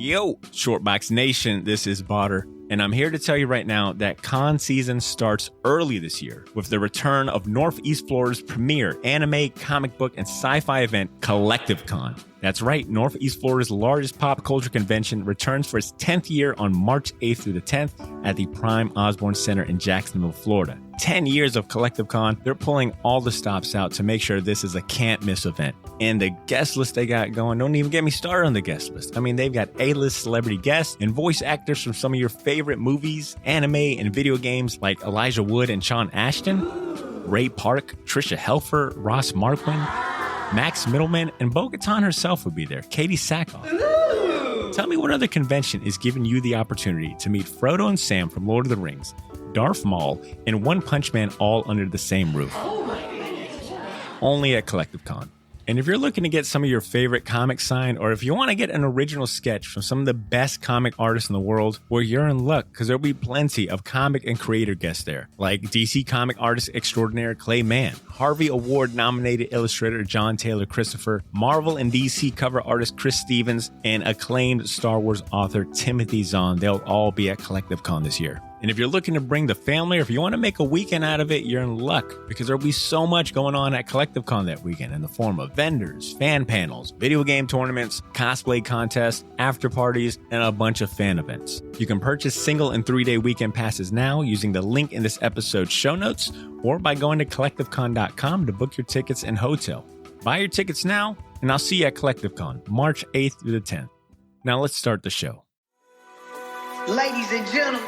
Yo, Shortbox Nation, this is Badr, and I'm here to tell you right now that con season starts early this year with the return of Northeast Florida's premier anime, comic book, and sci-fi event, Collective Con. That's right, Northeast Florida's largest pop culture convention returns for its 10th year on March 8th through the 10th at the Prime Osborne Center in Jacksonville, Florida. 10 years of Collective Con, they're pulling all the stops out to make sure this is a can't-miss event. And the guest list they got going, don't even get me started on the guest list. I mean, they've got A-list celebrity guests and voice actors from some of your favorite movies, anime, and video games like Elijah Wood and Sean Ashton, Ray Park, Trisha Helfer, Ross Marquand, Max Middleman, and Bo-Katan herself will be there, Katie Sackhoff. Tell me what other convention is giving you the opportunity to meet Frodo and Sam from Lord of the Rings, Darth Maul, and One Punch Man all under the same roof. Only at Collective Con. And if you're looking to get some of your favorite comics signed, or if you want to get an original sketch from some of the best comic artists in the world, well, you're in luck, because there'll be plenty of comic and creator guests there, like DC comic artist extraordinaire Clay Mann, Harvey Award-nominated illustrator John Taylor Christopher, Marvel and DC cover artist Chris Stevens, and acclaimed Star Wars author Timothy Zahn. They'll all be at Collective Con this year. And if you're looking to bring the family, or if you want to make a weekend out of it, you're in luck, because there'll be so much going on at Collective Con that weekend in the form of vendors, fan panels, video game tournaments, cosplay contests, after parties, and a bunch of fan events. You can purchase single and 3-day weekend passes now using the link in this episode's show notes, or by going to collectivecon.com to book your tickets and hotel. Buy your tickets now, and I'll see you at Collective Con, March 8th through the 10th. Now let's start the show. Ladies and gentlemen,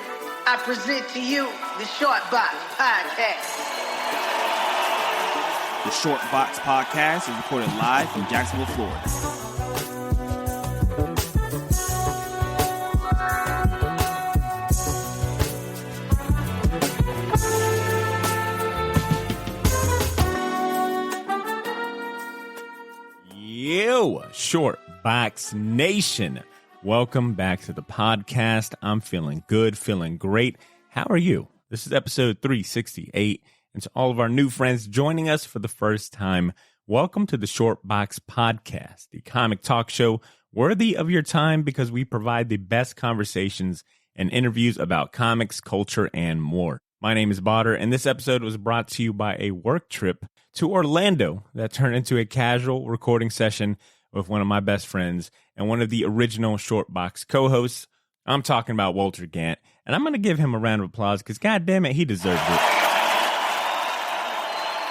I present to you the Short Box Podcast. The Short Box Podcast is recorded live from Jacksonville, Florida. Yo, Short Box Nation. Welcome back to the podcast. I'm feeling good, feeling great. How are you? This is episode 368. And to all of our new friends joining us for the first time, welcome to the Short Box Podcast, the comic talk show worthy of your time because we provide the best conversations and interviews about comics, culture, and more. My name is Badr, and this episode was brought to you by a work trip to Orlando that turned into a casual recording session with one of my best friends and one of the original Short Box co-hosts. I'm talking about Walter Gant, and I'm going to give him a round of applause because, God damn it, he deserves it.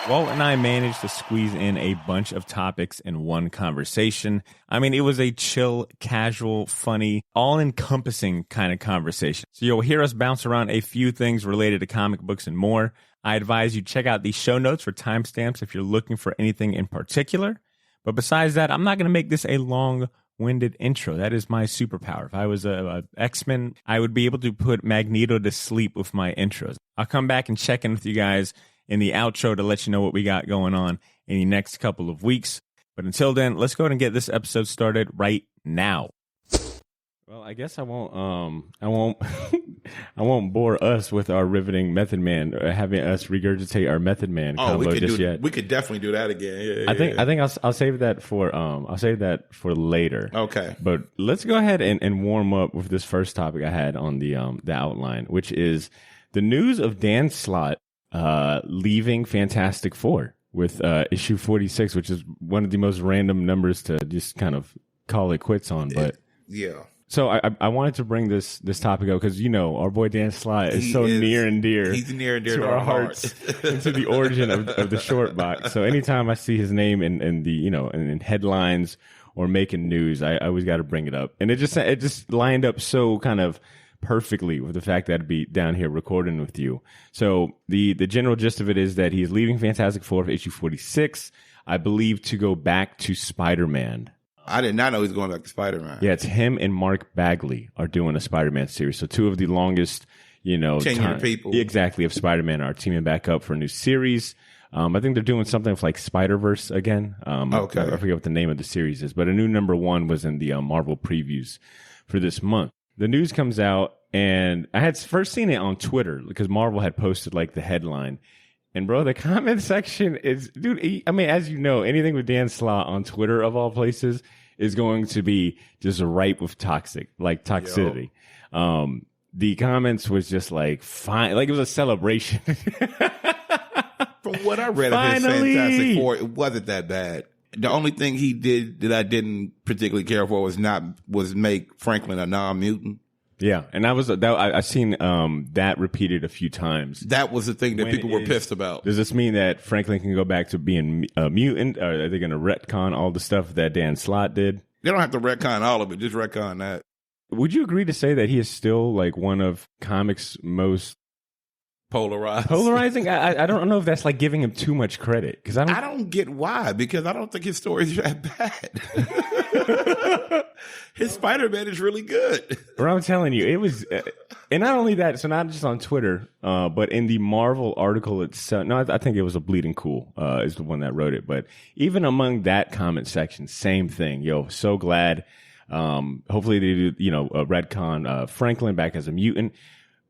Walt and I managed to squeeze in a bunch of topics in one conversation. I mean, it was a chill, casual, funny, all-encompassing kind of conversation. So you'll hear us bounce around a few things related to comic books and more. I advise you check out the show notes for timestamps if you're looking for anything in particular. But besides that, I'm not going to make this a long-winded intro. That is my superpower. If I was a X-Men, I would be able to put Magneto to sleep with my intros. I'll come back and check in with you guys in the outro to let you know what we got going on in the next couple of weeks. But until then, let's go ahead and get this episode started right now. Well, I guess I won't I won't bore us with our riveting Method Man, or having us regurgitate our Method Man combo just yet. We could definitely do that again. Yeah, I think I'll save that for later. Okay. But let's go ahead and warm up with this first topic I had on the outline, which is the news of Dan Slott leaving Fantastic Four with issue 46, which is one of the most random numbers to just kind of call it quits on. But yeah. So I wanted to bring this topic up because, you know, our boy Dan Slott is near and dear. He's near and dear to our hearts and to the origin of the Short Box. So anytime I see his name in the, you know, in headlines or making news, I always got to bring it up. And it just lined up so kind of perfectly with the fact that I'd be down here recording with you. So the general gist of it is that he's leaving Fantastic Four for issue 46, I believe, to go back to Spider-Man. I did not know he was going back to Spider-Man. Yeah, it's him and Mark Bagley are doing a Spider-Man series. So two of the longest, you know, tenured people exactly of Spider-Man are teaming back up for a new series. I think they're doing something with like Spider-Verse again. Okay. I forget what the name of the series is, but a new number one was in the Marvel previews for this month. The news comes out, and I had first seen it on Twitter because Marvel had posted like the headline. And bro, the comment section is, dude, I mean, as you know, anything with Dan Slott on Twitter of all places is going to be just ripe with toxicity. The comments was just like fine, like it was a celebration. From what I read of his Fantastic Four, it wasn't that bad. The only thing he did that I didn't particularly care for was make Franklin a non-mutant. Yeah, and I seen that repeated a few times. That was the thing that people were pissed about. Does this mean that Franklin can go back to being a mutant? Or are they going to retcon all the stuff that Dan Slott did? They don't have to retcon all of it. Just retcon that. Would you agree to say that he is still like one of comics' most polarizing? I don't know if that's like giving him too much credit because I don't get why, because I don't think his stories are that bad. His Spider-Man is really good. But I'm telling you, it was, and not only that, so not just on Twitter, but in the Marvel article itself. No, I think it was a Bleeding Cool is the one that wrote it. But even among that comment section, same thing. Yo, so glad. Hopefully they do, retcon Franklin back as a mutant.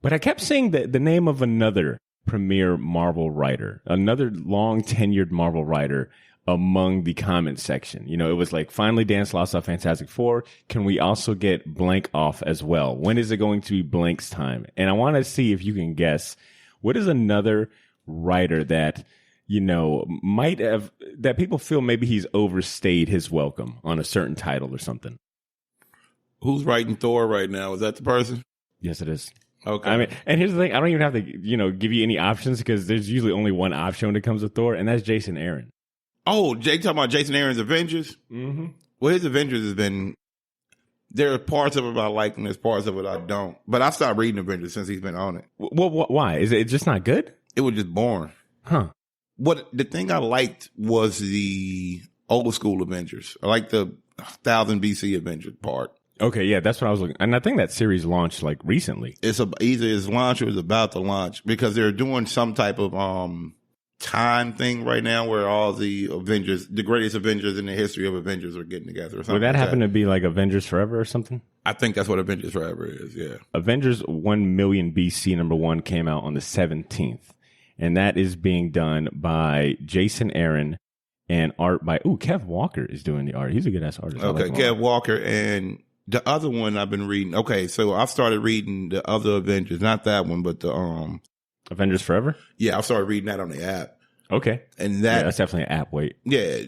But I kept seeing the name of another premier Marvel writer, another long tenured Marvel writer among the comment section. It was like, finally Dan Slott off Fantastic Four. Can we also get Blank off as well? When is it going to be Blank's time? And I want to see if you can guess, what is another writer that, might have, that people feel maybe he's overstayed his welcome on a certain title or something. Who's writing Thor right now? Is that the person? Yes, it is. Okay. I mean, and here's the thing. I don't even have to, give you any options because there's usually only one option when it comes to Thor, and that's Jason Aaron. Oh, Jake talking about Jason Aaron's Avengers? Mm-hmm. Well, his Avengers has been, there are parts of it I like and there's parts of it I don't. But I stopped reading Avengers since he's been on it. Well, why? Is it just not good? It was just boring. Huh. The thing I liked was the old school Avengers. I liked the 1000 BC Avengers part. Okay, yeah, that's what I was looking. And I think that series launched like recently. It's either it's launched or it's about to launch because they're doing some type of time thing right now where all the Avengers, the greatest Avengers in the history of Avengers, are getting together. Or something Would that like happen to be like Avengers Forever or something? I think that's what Avengers Forever is. Yeah. Avengers 1 million BC #1 came out on the 17th, and that is being done by Jason Aaron and art by Kev Walker is doing the art. He's a good ass artist. Okay, Kev Walker and. The other one I've been reading. Okay, so I've started reading the other Avengers, not that one, but the Avengers Forever. Yeah, I started reading that on the app. Okay, and that's definitely an app. Wait, yeah,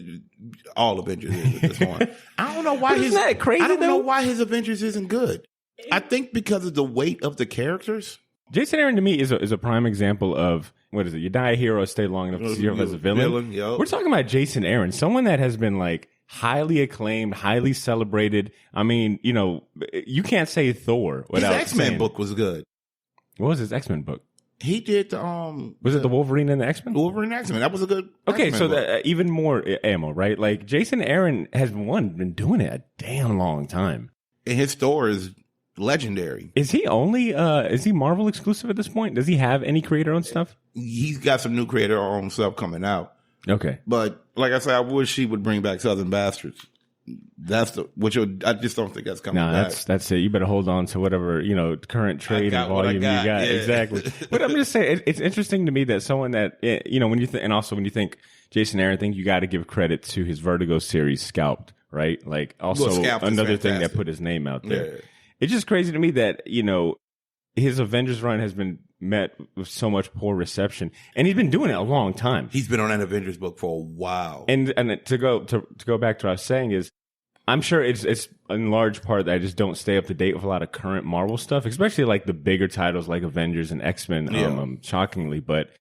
all Avengers is at this point. I don't know why isn't that crazy? I don't know why his Avengers isn't good. I think because of the weight of the characters. Jason Aaron to me is a prime example of what is it? You die a hero, stay long enough to serve as a villain. Yep. We're talking about Jason Aaron, someone that has been like highly acclaimed, highly celebrated. I mean, you can't say Thor without his X-Men book was good. What was his X-Men book? He did was it the Wolverine and the X-Men? Wolverine and X-Men. That was a good Okay, X-Men so even more ammo, right? Like Jason Aaron has been doing it a damn long time. And his store is legendary. Is he Marvel exclusive at this point? Does he have any creator-owned stuff? He's got some new creator-owned stuff coming out. Okay. But like I said, I wish he would bring back Southern Bastards. I just don't think that's coming back. That's it. You better hold on to whatever, current trade and volume you got. Yeah. Exactly. But I'm just saying, it's interesting to me that someone that, when you think, and also when you think Jason Aaron, you got to give credit to his Vertigo series, Scalped, right? Like also another thing that put his name out there. Yeah. It's just crazy to me that, his Avengers run has been met with so much poor reception, and he's been doing it a long time. He's been on that Avengers book for a while. And to go back to what I was saying is, I'm sure it's in large part that I just don't stay up to date with a lot of current Marvel stuff, especially like the bigger titles like Avengers and X-Men, shockingly. But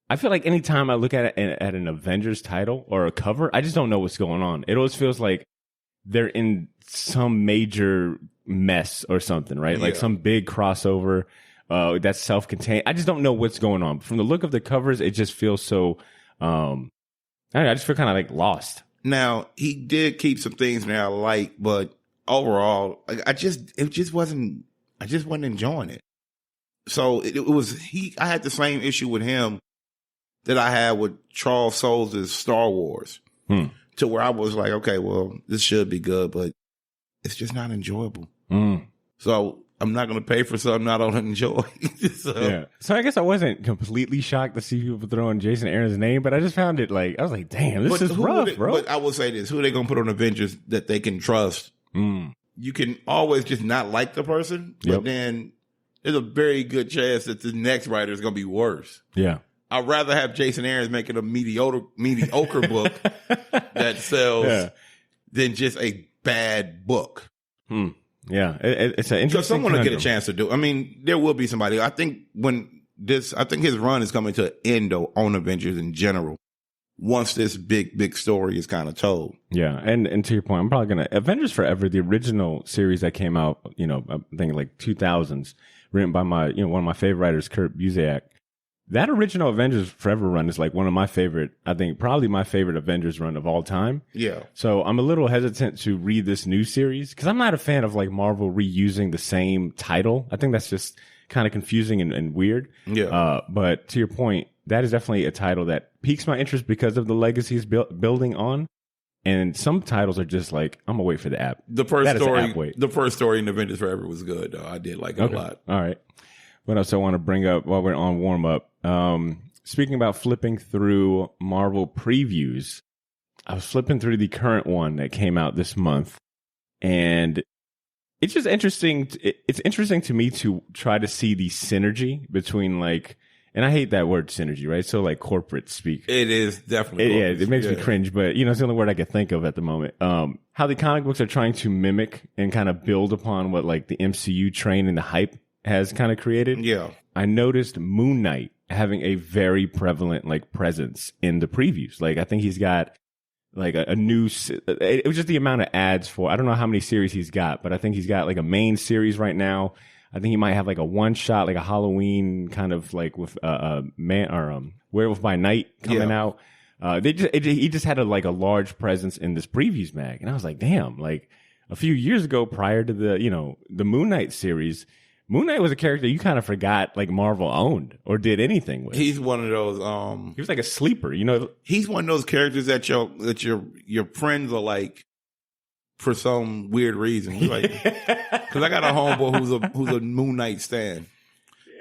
I feel like anytime I look at an Avengers title or a cover, I just don't know what's going on. It always feels like they're in some major mess or something, right? Like some big crossover that's self-contained. I just don't know what's going on. From the look of the covers, it just feels so I just feel kind of like lost. Now, he did keep some things in there I like, but overall, I just wasn't enjoying it. So I had the same issue with him that I had with Charles Soule's Star Wars. To where I was like, okay, well, this should be good, but it's just not enjoyable. So I'm not going to pay for something I don't enjoy. So I guess I wasn't completely shocked to see people throwing Jason Aaron's name, but I just found it like, I was like, damn, this is rough, bro. But I will say this, who are they going to put on Avengers that they can trust? You can always just not like the person, but then there's a very good chance that the next writer is going to be worse. Yeah. I'd rather have Jason Aaron's making a mediocre book that sells than just a bad book. Yeah, it's an interesting. So someone will get a chance to do. I mean, there will be somebody. I think his run is coming to an end on Avengers in general. Once this big story is kind of told. Yeah, and to your point, I'm probably gonna Avengers Forever, the original series that came out, I think like 2000s, written by one of my favorite writers, Kurt Busiek. That original Avengers Forever run is like one of my favorite, I think probably my favorite Avengers run of all time. Yeah. So I'm a little hesitant to read this new series because I'm not a fan of like Marvel reusing the same title. I think that's just kind of confusing and weird. Yeah. But to your point, that is definitely a title that piques my interest because of the legacy he's building on. And some titles are just like, I'm gonna wait for the app. The first story in Avengers Forever was good, though. I did like it a lot. All right. What else I want to bring up while we're on warm up? Speaking about flipping through Marvel previews, I was flipping through the current one that came out this month, and it's just interesting. It's interesting to me to try to see the synergy between and I hate that word synergy, right? So like corporate speak. It is definitely. It makes me cringe, but it's the only word I can think of at the moment. How the comic books are trying to mimic and kind of build upon what like the MCU train and the hype has kind of created. Yeah. I noticed Moon Knight having a very prevalent presence in the previews. I think he's got a new, it was just the amount of ads for, I don't know how many series he's got, but I think he's got a main series right now. I think he might have a one shot, a Halloween kind of with Werewolf by Night coming out. He just had a large presence in this previews mag. And I was like, damn, a few years ago prior to the Moon Knight series, Moon Knight was a character you kind of forgot Marvel owned or did anything with. He's one of those. He was like a sleeper, He's one of those characters that your friends are like for some weird reason. Because I got a homeboy who's a Moon Knight stan,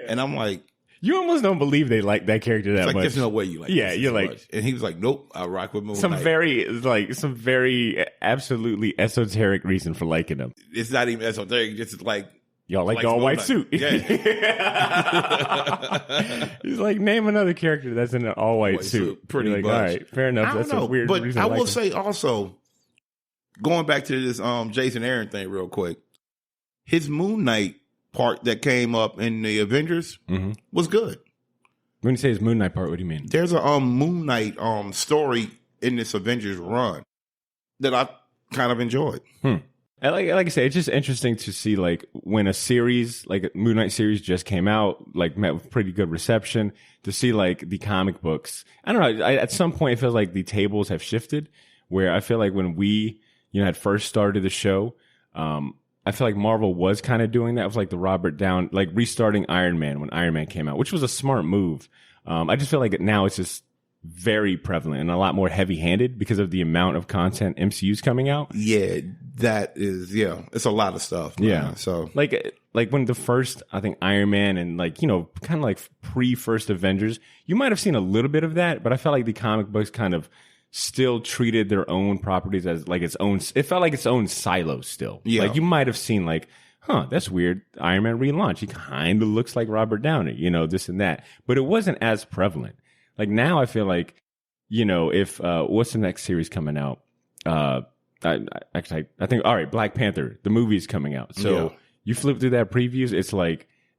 and I'm like, you almost don't believe they like that character that much. There's no way you like. Yeah, you're like, much. And he was like, nope, I rock with Moon Knight. Some very absolutely esoteric reason for liking him. It's not even esoteric. Just y'all like the all-white suit. Yeah. He's like, name another character that's in an all-white suit. Pretty much. All right, fair enough. That's a weird reason. But I will say also, going back to this Jason Aaron thing real quick, his Moon Knight part that came up in the Avengers was good. When you say his Moon Knight part, what do you mean? There's a Moon Knight story in this Avengers run that I kind of enjoyed. Like I say, it's just interesting to see when a series like a Moon Knight series just came out, met with pretty good reception. To see the comic books, I don't know. At some point, it feels like the tables have shifted. Where I feel like when we had first started the show, I feel like Marvel was kind of doing that with the Robert Down, restarting Iron Man when Iron Man came out, which was a smart move. I just feel like now it's just very prevalent and a lot more heavy-handed because of the amount of content MCU's coming out. Yeah, that is, it's a lot of stuff. Man. Yeah. So like when the first, I think Iron Man and kind of pre-first Avengers, you might have seen a little bit of that, but I felt like the comic books kind of still treated their own properties as its own, it felt like its own silo still. Yeah. You might have seen that's weird. Iron Man relaunch. He kind of looks like Robert Downey, this and that, but it wasn't as prevalent. Now I feel if, what's the next series coming out? I think, all right, Black Panther, the movie's coming out. So you flip through that previews, it's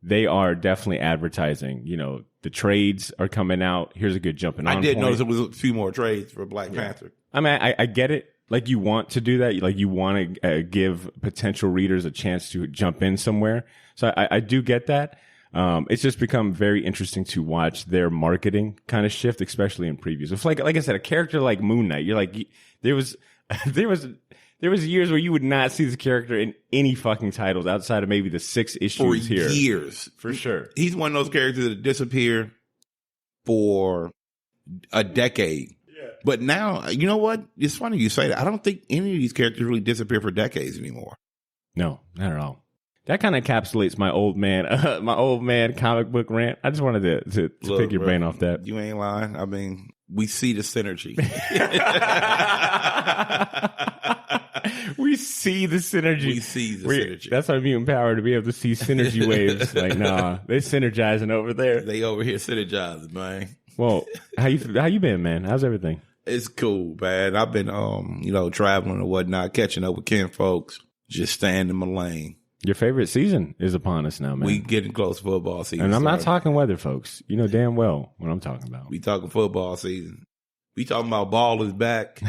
they are definitely advertising, the trades are coming out. Here's a good jumping on I did point. notice there was a few more trades for Black Panther. I mean, I get it. You want to do that. You want to give potential readers a chance to jump in somewhere. So I do get that. It's just become very interesting to watch their marketing kind of shift, especially in previews. If like I said, a character like Moon Knight, you're there was years where you would not see this character in any fucking titles outside of maybe the 6 issues here. For years. For sure. He's one of those characters that disappear for a decade. Yeah. But now, you know what? It's funny you say that. I don't think any of these characters really disappear for decades anymore. No, not at all. That kind of encapsulates my old man comic book rant. I just wanted to Look, pick your brain off that. You ain't lying. I mean, we see the synergy. We see the synergy. We see the synergy. That's our mutant power, to be able to see synergy waves. Like, nah, they're synergizing over there. They over here synergizing, man. Well, how you been, man? How's everything? It's cool, man. I've been, traveling and whatnot, catching up with kin folks, just staying in my lane. Your favorite season is upon us now, man. We getting close to football season. And I'm not talking weather, folks. You know damn well what I'm talking about. We talking football season. We talking about ball is back.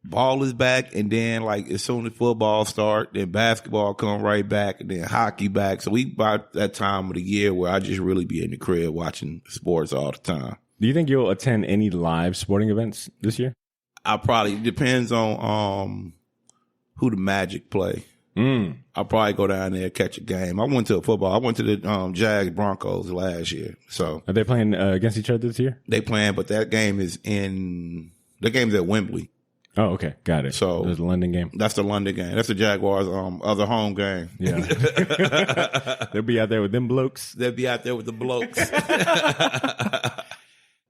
Ball is back, and then like as soon as football start, then basketball come right back, and then hockey back. So we about that time of the year where I just really be in the crib watching sports all the time. Do you think you'll attend any live sporting events this year? Depends on who the Magic play. I'll probably go down there, catch a game. I went to the Jags Broncos last year. So are they playing against each other this year? They playing, but that game is the game's at Wembley. Oh, okay. Got it. So there's the London game. That's the London game. That's the Jaguars' other home game. Yeah. They'll be out there with them blokes. They'll be out there with the blokes.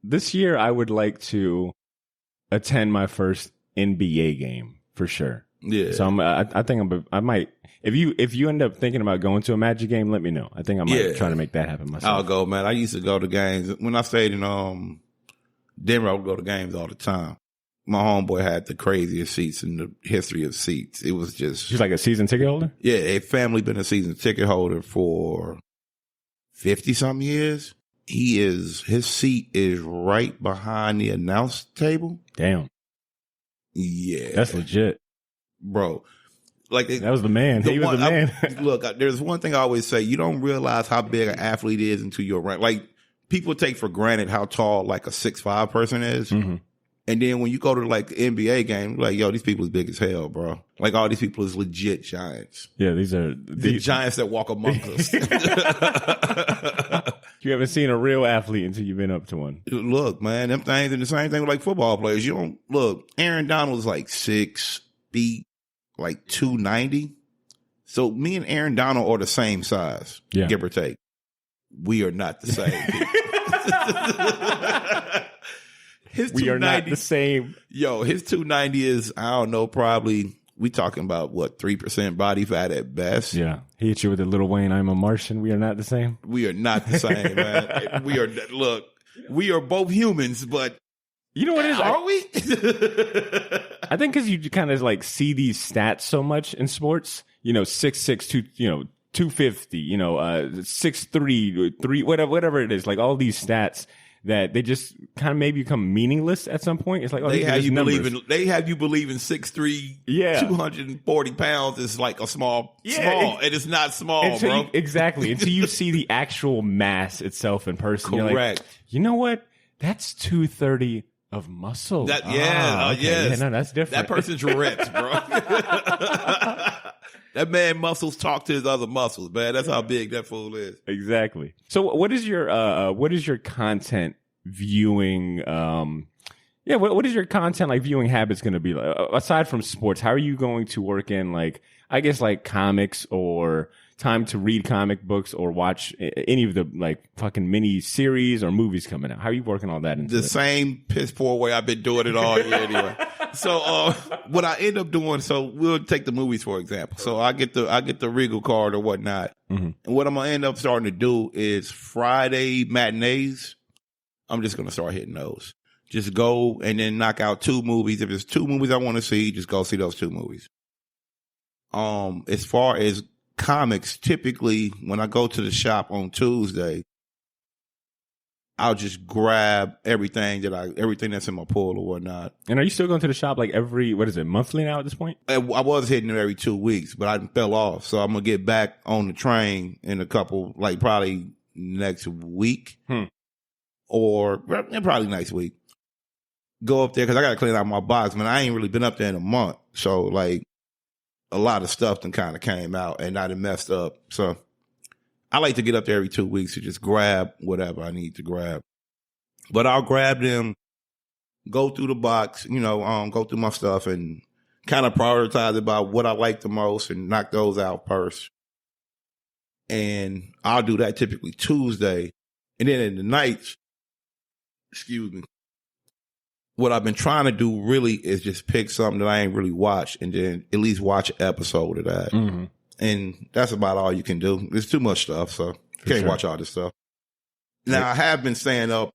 This year, I would like to attend my first NBA game for sure. Yeah. So I think I might. If you end up thinking about going to a Magic game, let me know. I think I might try to make that happen myself. I'll go, man. I used to go to games when I stayed in Denver. I would go to games all the time. My homeboy had the craziest seats in the history of seats. It was just... She's like a season ticket holder? Yeah, a family been a season ticket holder for 50-something years. His seat is right behind the announce table. Damn. Yeah. That's legit. Bro. Like that was the man. He was the man. Look, there's one thing I always say. You don't realize how big an athlete is until you're around. Like, people take for granted how tall, like, a 6'5" person is. Mm-hmm. And then when you go to like the NBA game, like, yo, these people is big as hell, bro. Like all these people is legit giants. Yeah, these are the giants that walk among us. You haven't seen a real athlete until you've been up to one. Look, man, them things are the same thing with like football players. You don't look. Aaron Donald's like 6 feet, like 290. So me and Aaron Donald are the same size, give or take. We are not the same people. We are not the same. Yo, his 290 is, I don't know, probably, we talking about, 3% body fat at best? Yeah. He hit you with a Little Wayne, I'm a Martian. We are not the same. We are not the same, man. We are both humans, but you know what it is? Are we? I think because you kind of like see these stats so much in sports, 6'6", 250, 6'3", 3, whatever it is, like all these stats that they just kind of maybe become meaningless at some point. It's like, oh, they have you believe in 6'3", 240 pounds is like a small. It is not small, bro. Exactly. Until you see the actual mass itself in person. Correct. You're like, you know what? That's 230 of muscle. Okay. Yes. Yeah, no, that's different. That person's ripped, bro. That man muscles talk to his other muscles, man. That's how big that fool is. Exactly. So what is your content viewing what is your content like viewing habits going to be like aside from sports? How are you going to work in like I guess like comics or time to read comic books or watch any of the like fucking mini series or movies coming out? How are you working all that into the same piss poor way I've been doing it all year anyway. So what I end up doing, so we'll take the movies for example. So I get the Regal card or whatnot. Mm-hmm. And what I'm gonna end up starting to do is Friday matinees. I'm just gonna start hitting those. Just go and then knock out 2 movies. If there's 2 movies I want to see, just go see those 2 movies. As far as comics, typically when I go to the shop on Tuesday, I'll just grab everything that's in my pull or whatnot. And are you still going to the shop like monthly now at this point? I was hitting it every 2 weeks, but I fell off. So I'm going to get back on the train in a couple, like probably next week or probably next week. Go up there because I got to clean out my box. Man, I ain't really been up there in a month. So like a lot of stuff then kind of came out and I done messed up. So I like to get up there every 2 weeks to just grab whatever I need to grab. But I'll grab them, go through the box, go through my stuff and kind of prioritize about what I like the most and knock those out first. And I'll do that typically Tuesday. And then in the nights, excuse me, what I've been trying to do really is just pick something that I ain't really watched and then at least watch an episode of that. Mm-hmm. And that's about all you can do. There's too much stuff, so you can't watch all this stuff. Now, I have been staying up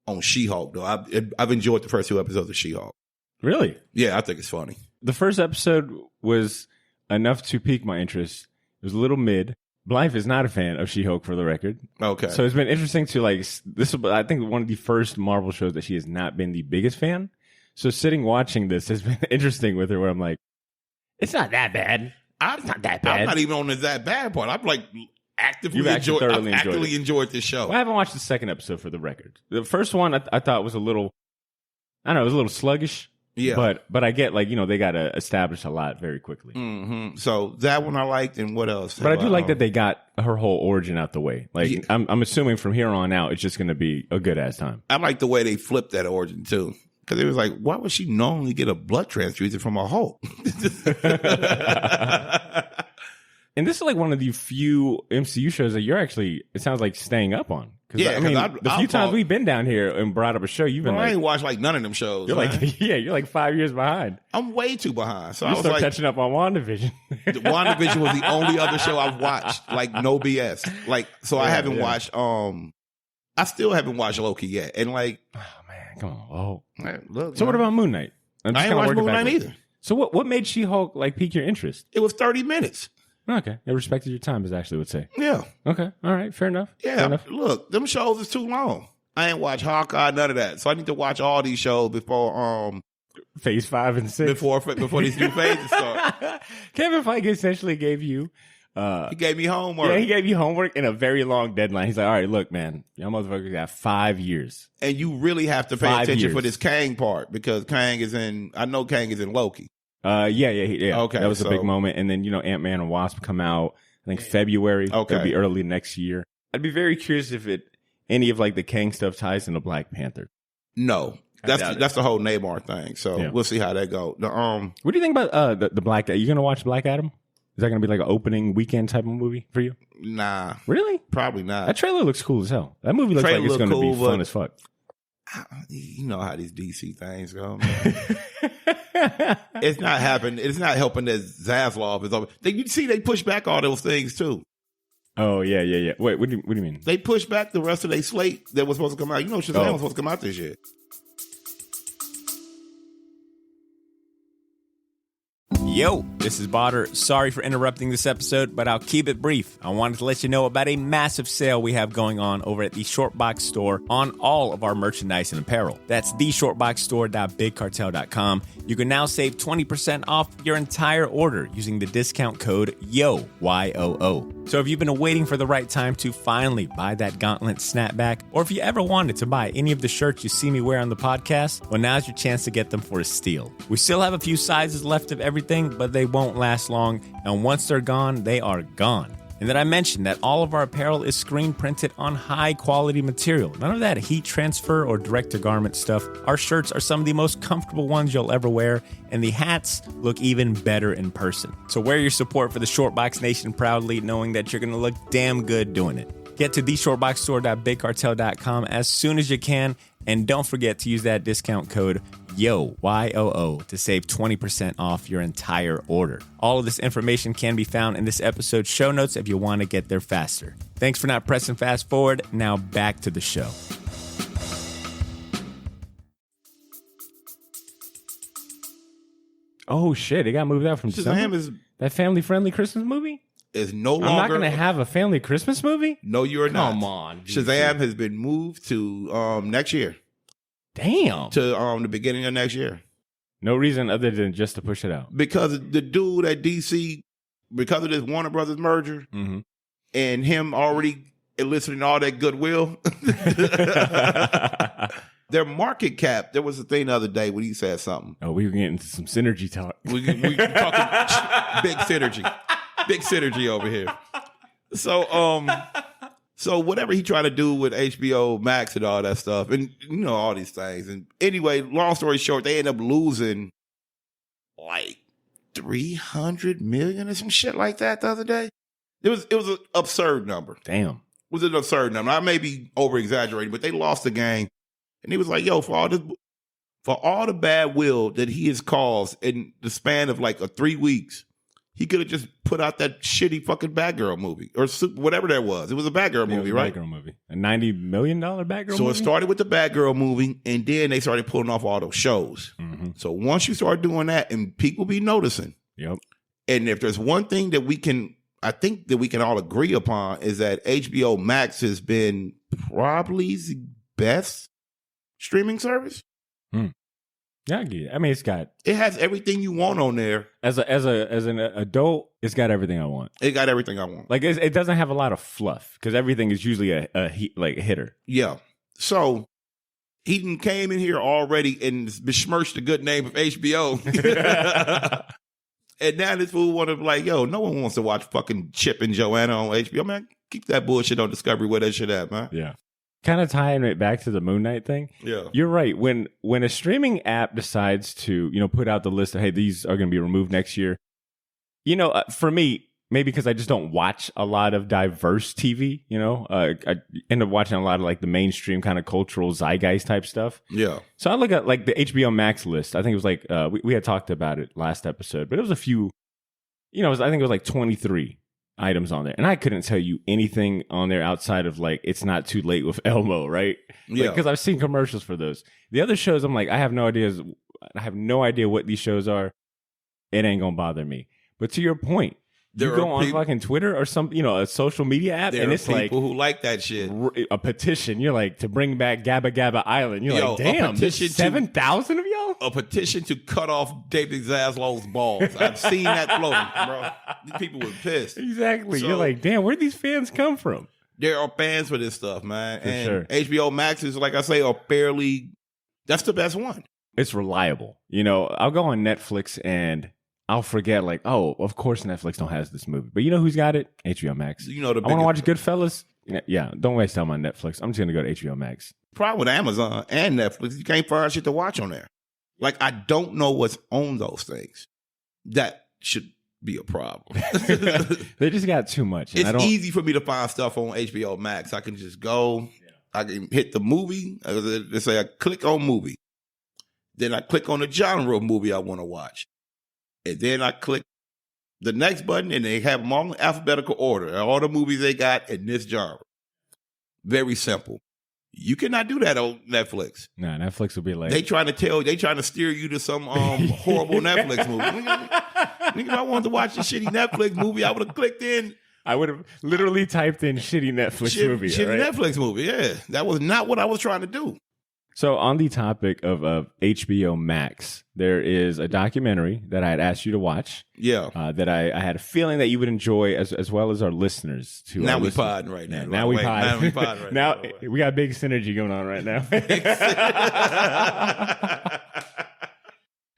on She-Hulk, though. I've enjoyed the first 2 episodes of She-Hulk. Really? Yeah, I think it's funny. The first episode was enough to pique my interest. It was a little mid. Blythe is not a fan of She-Hulk, for the record. Okay. So it's been interesting to, like, this is, I think, one of the first Marvel shows that she has not been the biggest fan. So sitting watching this has been interesting with her, where I'm like, it's not that bad. It's not that bad. I'm not even on the that bad part. I'm like actively enjoyed this show. Well, I haven't watched the second episode, for the record. The first one I thought was a little, I don't know, it was a little sluggish. Yeah. But I get, like, you know, they got to establish a lot very quickly. Mm-hmm. So that one I liked, and what else? But I do like that they got her whole origin out the way. Like, yeah. I'm assuming from here on out, it's just going to be a good ass time. I like the way they flipped that origin too. Because it was like, why would she normally get a blood transfusion from a Hulk? And this is like one of the few MCU shows that you're actually, it sounds like, staying up on. Yeah, I mean, the few times we've been down here and brought up a show, you've been I ain't watched like none of them shows. You're like, you're like 5 years behind. I'm way too behind. So I was like, catching up on WandaVision. WandaVision was the only other show I've watched. Like, no BS. Like, so I haven't watched, I still haven't watched Loki yet. And like, oh man, come on. Oh, man, look, so what about Moon Knight? I ain't watched Moon Knight either. So what made She-Hulk like pique your interest? It was 30 minutes. Okay. It respected your time, as Ashley would say. Yeah. Okay. All right. Fair enough. Yeah. Fair enough. Look, them shows is too long. I ain't watch Hawkeye, none of that. So I need to watch all these shows before Phase 5 and 6. Before these new phases start. Kevin Feige essentially gave you he gave me homework. Yeah, he gave you homework in a very long deadline. He's like, all right, look, man, y'all motherfuckers got 5 years. And you really have to pay attention for this Kang part, because Kang is in Loki. Yeah. Okay. That was a big moment. And then, you know, Ant-Man and Wasp come out, I think February. Okay. It'll be early next year. I'd be very curious if any of like the Kang stuff ties into Black Panther. No. That's the whole Namor thing. So we'll see how that goes. What do you think about the Black? Are you gonna watch Black Adam? Is that gonna be like an opening weekend type of movie for you? Nah. Really? Probably not. That trailer looks cool as hell. That movie looks like it's gonna be fun as fuck. You know how these DC things go, man. It's not happening. It's not helping that Zaslav is over. You see, they push back all those things too. Oh yeah. Wait, what do you mean? They push back the rest of their slate that was supposed to come out. You know, Shazam was supposed to come out this year. Yo, this is Badr. Sorry for interrupting this episode, but I'll keep it brief. I wanted to let you know about a massive sale we have going on over at the Shortbox store on all of our merchandise and apparel. That's theshortboxstore.bigcartel.com. You can now save 20% off your entire order using the discount code YOO, Y-O-O. So if you've been waiting for the right time to finally buy that gauntlet snapback, or if you ever wanted to buy any of the shirts you see me wear on the podcast, well, now's your chance to get them for a steal. We still have a few sizes left of everything, but they won't last long, and once they're gone, they are gone. And then I mentioned that all of our apparel is screen printed on high quality material. None of that heat transfer or direct to garment stuff. Our shirts are some of the most comfortable ones you'll ever wear, and the hats look even better in person. So wear your support for the Shortbox Nation proudly, knowing that you're going to look damn good doing it. Get to theshortboxstore.bigcartel.com as soon as you can, and don't forget to use that discount code YOO, Y-O-O, to save 20% off your entire order. All of this information can be found in this episode's show notes if you want to get there faster. Thanks for not pressing fast forward. Now back to the show. Oh shit, it got moved out from December? That family-friendly Christmas movie? Is no longer. I'm not going to have a family Christmas movie? No, you're not. Come on. Shazam has been moved to next year. Damn. To the beginning of next year. No reason other than just to push it out. Because the dude at DC, because of this Warner Brothers merger, and him already eliciting all that goodwill, their market cap, there was a thing the other day when he said something. Oh, we were getting into some synergy talk. We talking big synergy. Big synergy over here. So whatever he tried to do with HBO Max and all that stuff, and you know, all these things. And anyway, long story short, they end up losing like $300 million or some shit like that the other day. It was an absurd number. Damn. It was an absurd number. I may be over exaggerating, but they lost the game, and he was like, "Yo, for all the bad will that he has caused in the span of like 3 weeks, he could have just put out that shitty fucking Batgirl movie or whatever that was. It was a Batgirl movie, right? Batgirl movie, a $90 million Batgirl movie. So it started with the Batgirl movie, and then they started pulling off all those shows. Mm-hmm. So once you start doing that, and people be noticing, yep. And if there's one thing that I think that we can all agree upon is that HBO Max has been probably the best streaming service. Yeah, I get it. I mean, it has everything you want on there. As an adult, it's got everything I want. It got everything I want. Like it doesn't have a lot of fluff because everything is usually a hitter. Yeah. So he came in here already and besmirched the good name of HBO. And now this fool want to be like, yo, no one wants to watch fucking Chip and Joanna on HBO. Man, keep that bullshit on Discovery where that shit at, man. Yeah. Kind of tying it back to the Moon Knight thing. Yeah. You're right. When a streaming app decides to, put out the list of, hey, these are going to be removed next year. For me, maybe because I just don't watch a lot of diverse TV, I end up watching a lot of like the mainstream kind of cultural zeitgeist type stuff. Yeah. So I look at like the HBO Max list. I think it was like, we had talked about it last episode, but it was a few, I think it was like 23 items on there. And I couldn't tell you anything on there outside of like, It's Not Too Late with Elmo, right? Yeah. Because I've seen commercials for those. The other shows, I'm like, I have no idea what these shows are. It ain't going to bother me. But to your point, you go on fucking Twitter or some, a social media app, and it's like people who like that shit. A petition. You're like to bring back Gabba Gabba Island. You're like, damn, 7,000 of y'all. A petition to cut off David Zaslow's balls. I've seen that floating, bro. These people were pissed. Exactly. So, you're like, damn, where'd these fans come from? There are fans for this stuff, man. For and sure. HBO Max is, like I say, that's the best one. It's reliable. I'll go on Netflix and I'll forget, like, oh, of course Netflix don't have this movie. But you know who's got it? HBO Max. I want to watch Goodfellas. Yeah, don't waste time on Netflix. I'm just going to go to HBO Max. Problem with Amazon and Netflix, you can't find shit to watch on there. Like, I don't know what's on those things. That should be a problem. They just got too much. It's easy for me to find stuff on HBO Max. I can just go. Yeah. I can hit the movie. They say I click on movie. Then I click on the genre of movie I want to watch. And then I click the next button, and they have them all in alphabetical order. All the movies they got in this genre. Very simple. You cannot do that on Netflix. No, Netflix will be like... They trying to steer you to some horrible Netflix movie. Nigga, if I wanted to watch a shitty Netflix movie, I would have clicked in... I would have literally typed in shitty Netflix movie. Shitty Netflix movie, yeah. That was not what I was trying to do. So on the topic of HBO Max, there is a documentary that I had asked you to watch. Yeah. That I had a feeling that you would enjoy as well as our listeners. Now we podding right now. Now we podding right now. Now we got big synergy going on right now.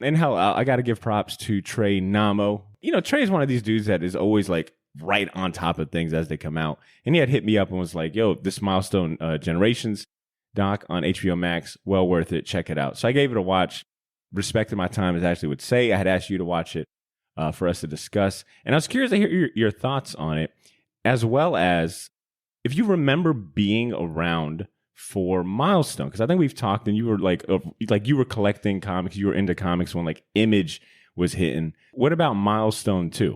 And hell, I got to give props to Trey Namo. Trey is one of these dudes that is always like right on top of things as they come out. And he had hit me up and was like, yo, this Milestone Generations doc on HBO Max, well worth it. Check it out. So I gave it a watch. Respected my time, as Ashley would say. I had asked you to watch it for us to discuss. And I was curious to hear your thoughts on it, as well as if you remember being around for Milestone. Because I think we've talked and you were like you were collecting comics. You were into comics when like Image was hitting. What about Milestone 2?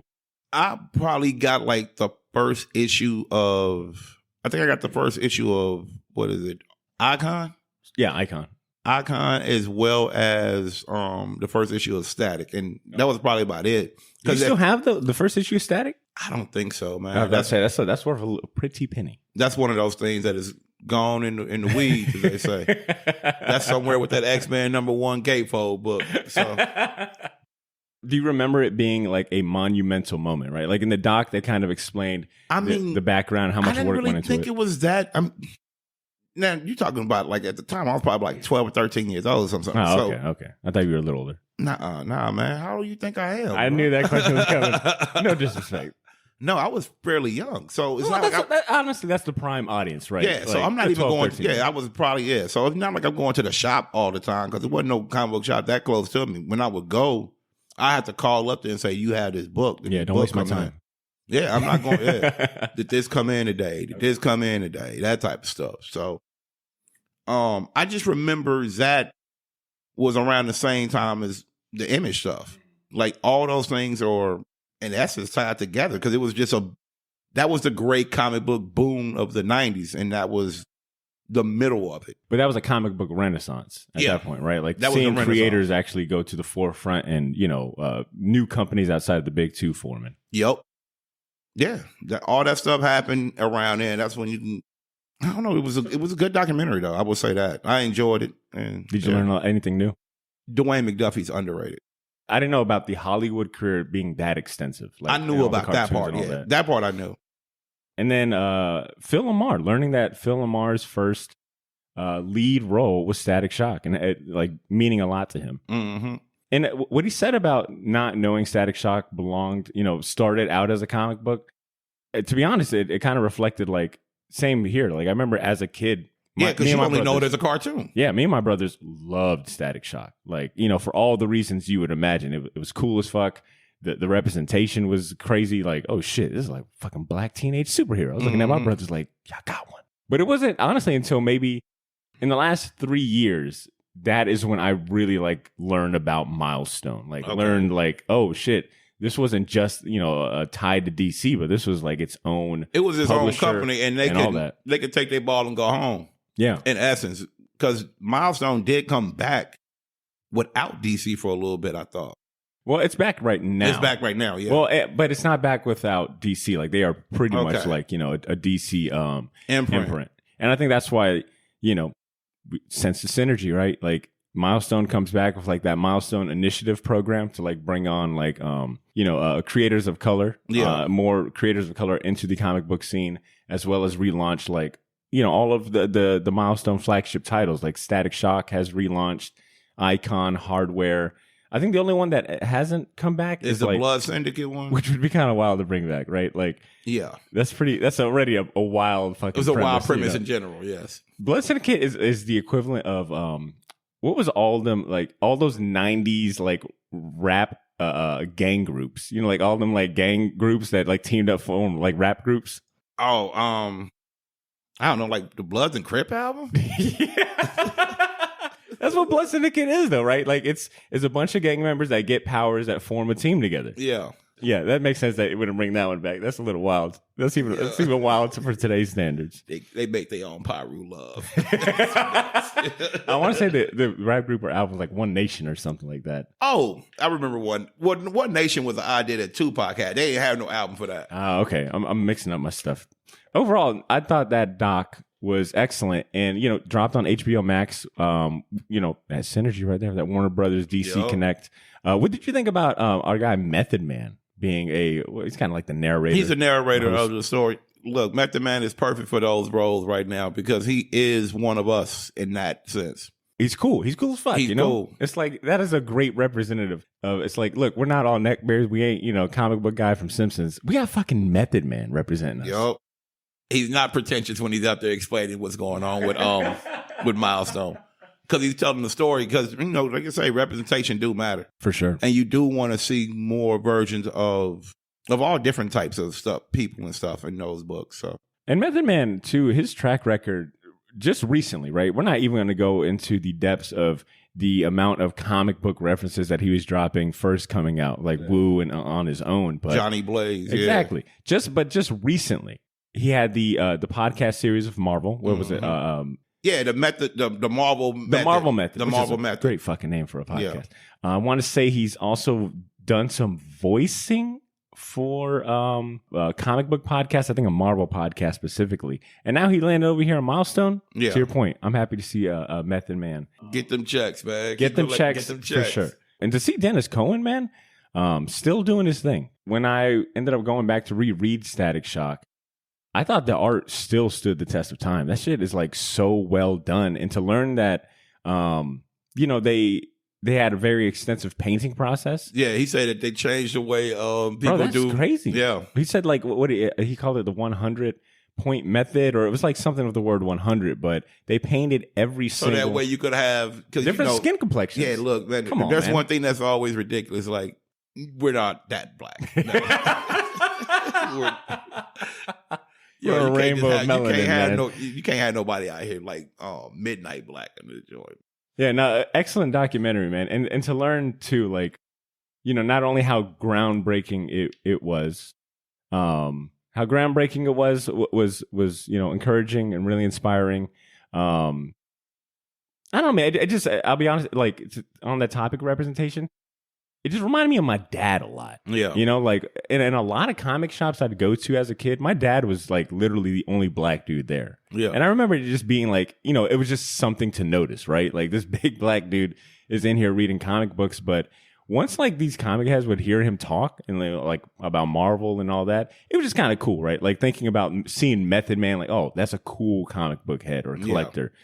I probably got like the first issue of, I think I got the first issue of, what is it? Icon? Yeah, Icon, as well as the first issue of Static, and that was probably about it. Do you still have the first issue of Static? I don't think so, man. That's worth a pretty penny. That's one of those things that is gone in the weeds, as they say. That's somewhere with that X-Men #1 gatefold book. So, do you remember it being like a monumental moment? Right, like in the doc, they kind of explained. the background, how much work went into it. I didn't really think it was that. Now, you're talking about, like, at the time, I was probably like 12 or 13 years old or something. Oh, okay. I thought you were a little older. Nah, man. How do you think I am? I knew that question was coming. No disrespect. No, I was fairly young. So it's not honestly, that's the prime audience, right? Yeah, so I'm not even going. I was probably, So it's not like I'm going to the shop all the time because there wasn't no comic book shop that close to me. When I would go, I had to call up there and say, you have this book. Yeah, don't waste my time. Yeah, I'm not going. Yeah. Did this come in today? Did this come in today? That type of stuff. So, I just remember that was around the same time as the Image stuff. Like all those things are in essence tied together because it was just that was the great comic book boom of the 90s, and that was the middle of it. But that was a comic book renaissance at that point, right? Like that seeing creators actually go to the forefront and, new companies outside of the big two forming. Yep. Yeah. All that stuff happened around there. That's when you can, I don't know. It was a good documentary though. I will say that. I enjoyed it. And did you learn anything new? Dwayne McDuffie's underrated. I didn't know about the Hollywood career being that extensive. Like, I knew about that part. Yeah. That part I knew. And then Phil LaMarr, learning that Phil LaMarr's first lead role was Static Shock, and it meaning a lot to him. Mm-hmm. And what he said about not knowing Static Shock started out as a comic book. To be honest, it kind of reflected same here. Like I remember as a kid. Because you only know it as a cartoon. Yeah, me and my brothers loved Static Shock. For all the reasons you would imagine. It was cool as fuck. The representation was crazy. Like, oh shit, this is like fucking black teenage superhero. I was looking at my brothers like, y'all got one. But it wasn't honestly until maybe in the last 3 years, that is when I really learned about Milestone. Learned oh shit, this wasn't just, tied to DC, but this was its own. It was its own company, and they could take their ball and go home. Yeah. In essence, because Milestone did come back without DC for a little bit, I thought. Well, it's back right now. It's back right now, yeah. Well, but it's not back without DC. They are pretty much a DC imprint. And I think that's why, sense the synergy, right? Milestone comes back with that Milestone Initiative program to bring on creators of color, more creators of color into the comic book scene, as well as relaunch all of the Milestone flagship titles. Static Shock has relaunched, Icon, Hardware. I think the only one that hasn't come back is the Blood Syndicate one, which would be kind of wild to bring back, right? That's already a wild fucking. It was a wild premise in general, yes. Blood Syndicate is the equivalent of what was all those 90s rap gang groups, all them gang groups that teamed up form rap groups. Oh, I don't know, the Bloods and Crip album. That's what Blood Syndicate is, though, right? It's a bunch of gang members that get powers that form a team together. Yeah. Yeah, that makes sense that it wouldn't bring that one back. That's a little wild. That's even wild for today's standards. They make their own Pyru love. I want to say the rap group or album was One Nation or something like that. Oh, I remember one. One Nation was an idea that Tupac had. They didn't have no album for that. Oh, okay. I'm mixing up my stuff. Overall, I thought that doc was excellent and, dropped on HBO Max, that synergy right there, that Warner Brothers DC Connect. What did you think about our guy Method Man being he's kind of the narrator? He's the narrator of the story. Look, Method Man is perfect for those roles right now because he is one of us in that sense. He's cool. He's cool as fuck. He's cool. It's that is a great representative of. It's look, we're not all neckbeards. We ain't comic book guy from Simpsons. We got fucking Method Man representing us. Yup. He's not pretentious when he's out there explaining what's going on with Milestone. Because he's telling the story. Because, like I say, representation do matter. For sure. And you do want to see more versions of all different types of stuff, people and stuff in those books. So. And Method Man, too, his track record just recently, right? We're not even going to go into the depths of the amount of comic book references that he was dropping first coming out, Woo and on his own. But Johnny Blaze. Exactly. Yeah. Just recently. He had the podcast series of Marvel. What was it? The Marvel Method. The Marvel Method. The Marvel Method. Great fucking name for a podcast. Yeah. I want to say he's also done some voicing for comic book podcasts. I think a Marvel podcast specifically. And now he landed over here on Milestone. Yeah. To your point, I'm happy to see a Method Man. Get them checks, man. Get them checks for sure. And to see Dennis Cohen, man, still doing his thing. When I ended up going back to reread Static Shock, I thought the art still stood the test of time. That shit is so well done. And to learn that, they had a very extensive painting process. Yeah, he said that they changed the way people do. That's crazy. Yeah. He said what he called it the 100-point method, or it was something with the word 100, but they painted every single. So that way you could have different skin complexions. Yeah, look, man, come on, that's one thing that's always ridiculous. We're not that black. You're a rainbow of melanin, man. You can't have nobody out here like Midnight Black in the joint. Yeah, no, excellent documentary, man. And to learn too, like, you know, not only how groundbreaking it was, was, you know, encouraging and really inspiring. I don't know, man. I'll be honest, like, on that topic of representation, it just reminded me of my dad a lot. Yeah. You know, like, in a lot of comic shops I'd go to as a kid, my dad was, like, literally the only black dude there. Yeah. And I remember it just being, like, you know, it was just something to notice, right? Like, this big black dude is in here reading comic books, but once, like, these comic heads would hear him talk and, like, about Marvel and all that, it was just kind of cool, right? Like, thinking about seeing Method Man, like, oh, that's a cool comic book head or a collector. Yeah.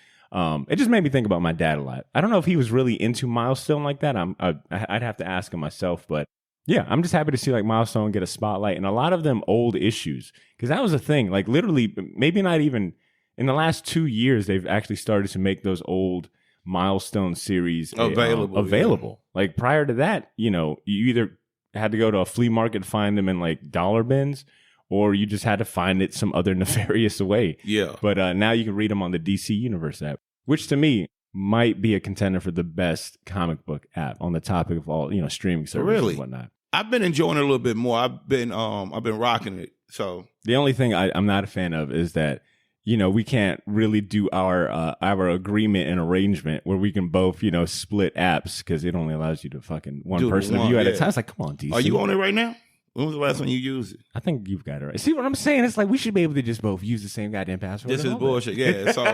It just made me think about my dad a lot. I don't know if he was really into Milestone like that. I'd have to ask him myself, but yeah, I'm just happy to see like Milestone get a spotlight and a lot of them old issues, because that was a thing. Like literally, maybe not even in the last 2 years, they've actually started to make those old Milestone series available. Yeah. Like prior to that, you know, you either had to go to a flea market to find them in like dollar bins, or you just had to find it some other nefarious way. Yeah. But now you can read them on the DC Universe app, which to me might be a contender for the best comic book app on the topic of all, you know, streaming services and whatnot. I've been enjoying it a little bit more. I've been rocking it. So the only thing I'm not a fan of is that, you know, we can't really do our agreement and arrangement where we can both, you know, split apps, because it only allows you to fucking one person view at a time. It's like, come on, DC. Are you on it right now? When was the last time you used it? I think you've got it right. See what I'm saying? It's like we should be able to just both use the same goddamn password. This is bullshit. Yeah. So,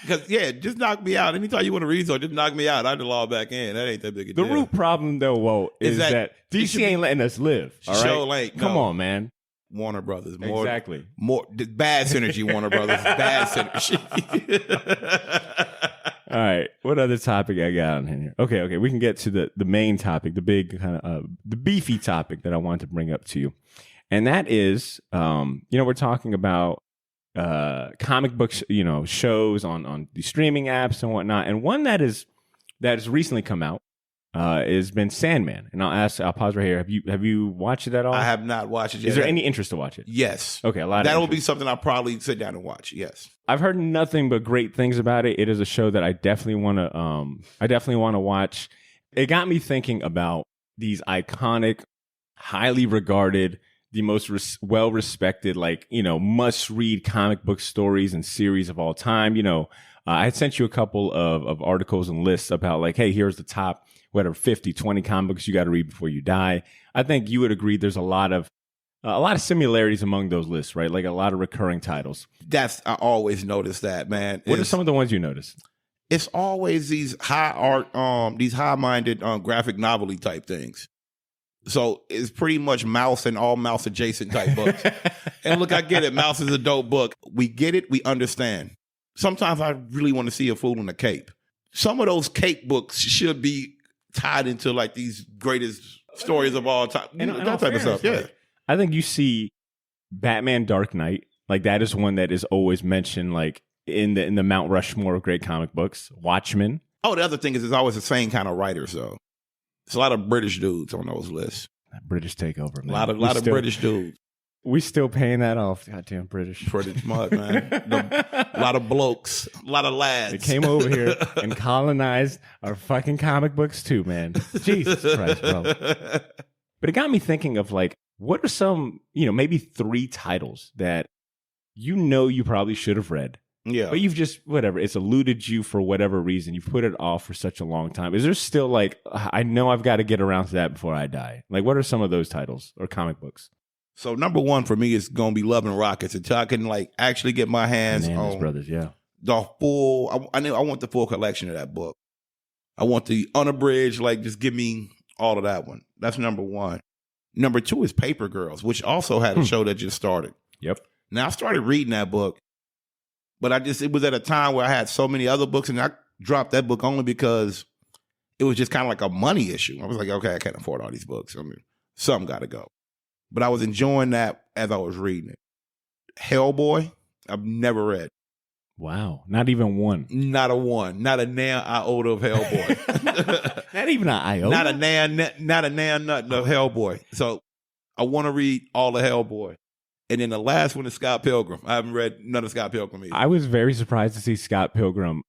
because just knock me out. Anytime you want to read, just knock me out. I just log back in. That ain't that big a deal. The root problem though, Walt, is that DC ain't letting us live. All right, like, come on, man. Warner Brothers, more bad synergy. Warner Brothers, bad synergy. All right, what other topic I got on here? Okay, we can get to the main topic, the big kind of the beefy topic that I want to bring up to you, and that is, you know, we're talking about comic books, you know, shows on the streaming apps and whatnot, and one that has recently come out has been Sandman, and I'll pause right here. Have you watched it at all? I have not watched it yet. Is there any interest to watch it? Yes. Okay, a lot. That will be something I'll probably sit down and watch. Yes. I've heard nothing but great things about it. It is a show that I definitely want to watch. It got me thinking about these iconic, highly regarded, the most well-respected, like, you know, must-read comic book stories and series of all time. You know, I had sent you a couple of articles and lists about like, hey, here's the top, whatever, 50, 20 comic books you got to read before you die. I think you would agree there's a lot of similarities among those lists, right? Like a lot of recurring titles. I always notice that, man. What are some of the ones you notice? It's always these high art, these high-minded graphic novelty type things. So it's pretty much Mouse and all Mouse adjacent type books. And look, I get it. Mouse is a dope book. We get it. We understand. Sometimes I really want to see a fool in a cape. Some of those cape books should be tied into like these greatest stories of all time. And that type of stuff. Yeah. Like, I think you see Batman Dark Knight. Like that is one that is always mentioned like in the Mount Rushmore of great comic books. Watchmen. Oh, the other thing is it's always the same kind of writers though. It's a lot of British dudes on those lists. British takeover, man. A lot of British dudes. We still paying that off. Goddamn British. British mud, man. A lot of blokes. A lot of lads. They came over here and colonized our fucking comic books too, man. Jesus Christ, bro. But it got me thinking of like, what are some, you know, maybe 3 titles that you know you probably should have read. Yeah. But you've just, whatever, it's eluded you for whatever reason. You've put it off for such a long time. Is there still like, I know I've got to get around to that before I die? Like, what are some of those titles or comic books? So number 1 for me is going to be Love and Rockets until I can like actually get my hands on Brothers, yeah. The full, I want the full collection of that book. I want the unabridged, like just give me all of that one. That's number 1. Number 2 is Paper Girls, which also had a show that just started. Yep. Now I started reading that book, but it was at a time where I had so many other books and I dropped that book only because it was just kind of like a money issue. I was like, okay, I can't afford all these books. I mean, something got to go. But I was enjoying that as I was reading it. Hellboy, I've never read. Wow. Not even one. Not a one. Not a nan iota of Hellboy. Not even an iota? Not a nan nothing of Hellboy. So I want to read all of Hellboy. And then the last one is Scott Pilgrim. I haven't read none of Scott Pilgrim either. I was very surprised to see Scott Pilgrim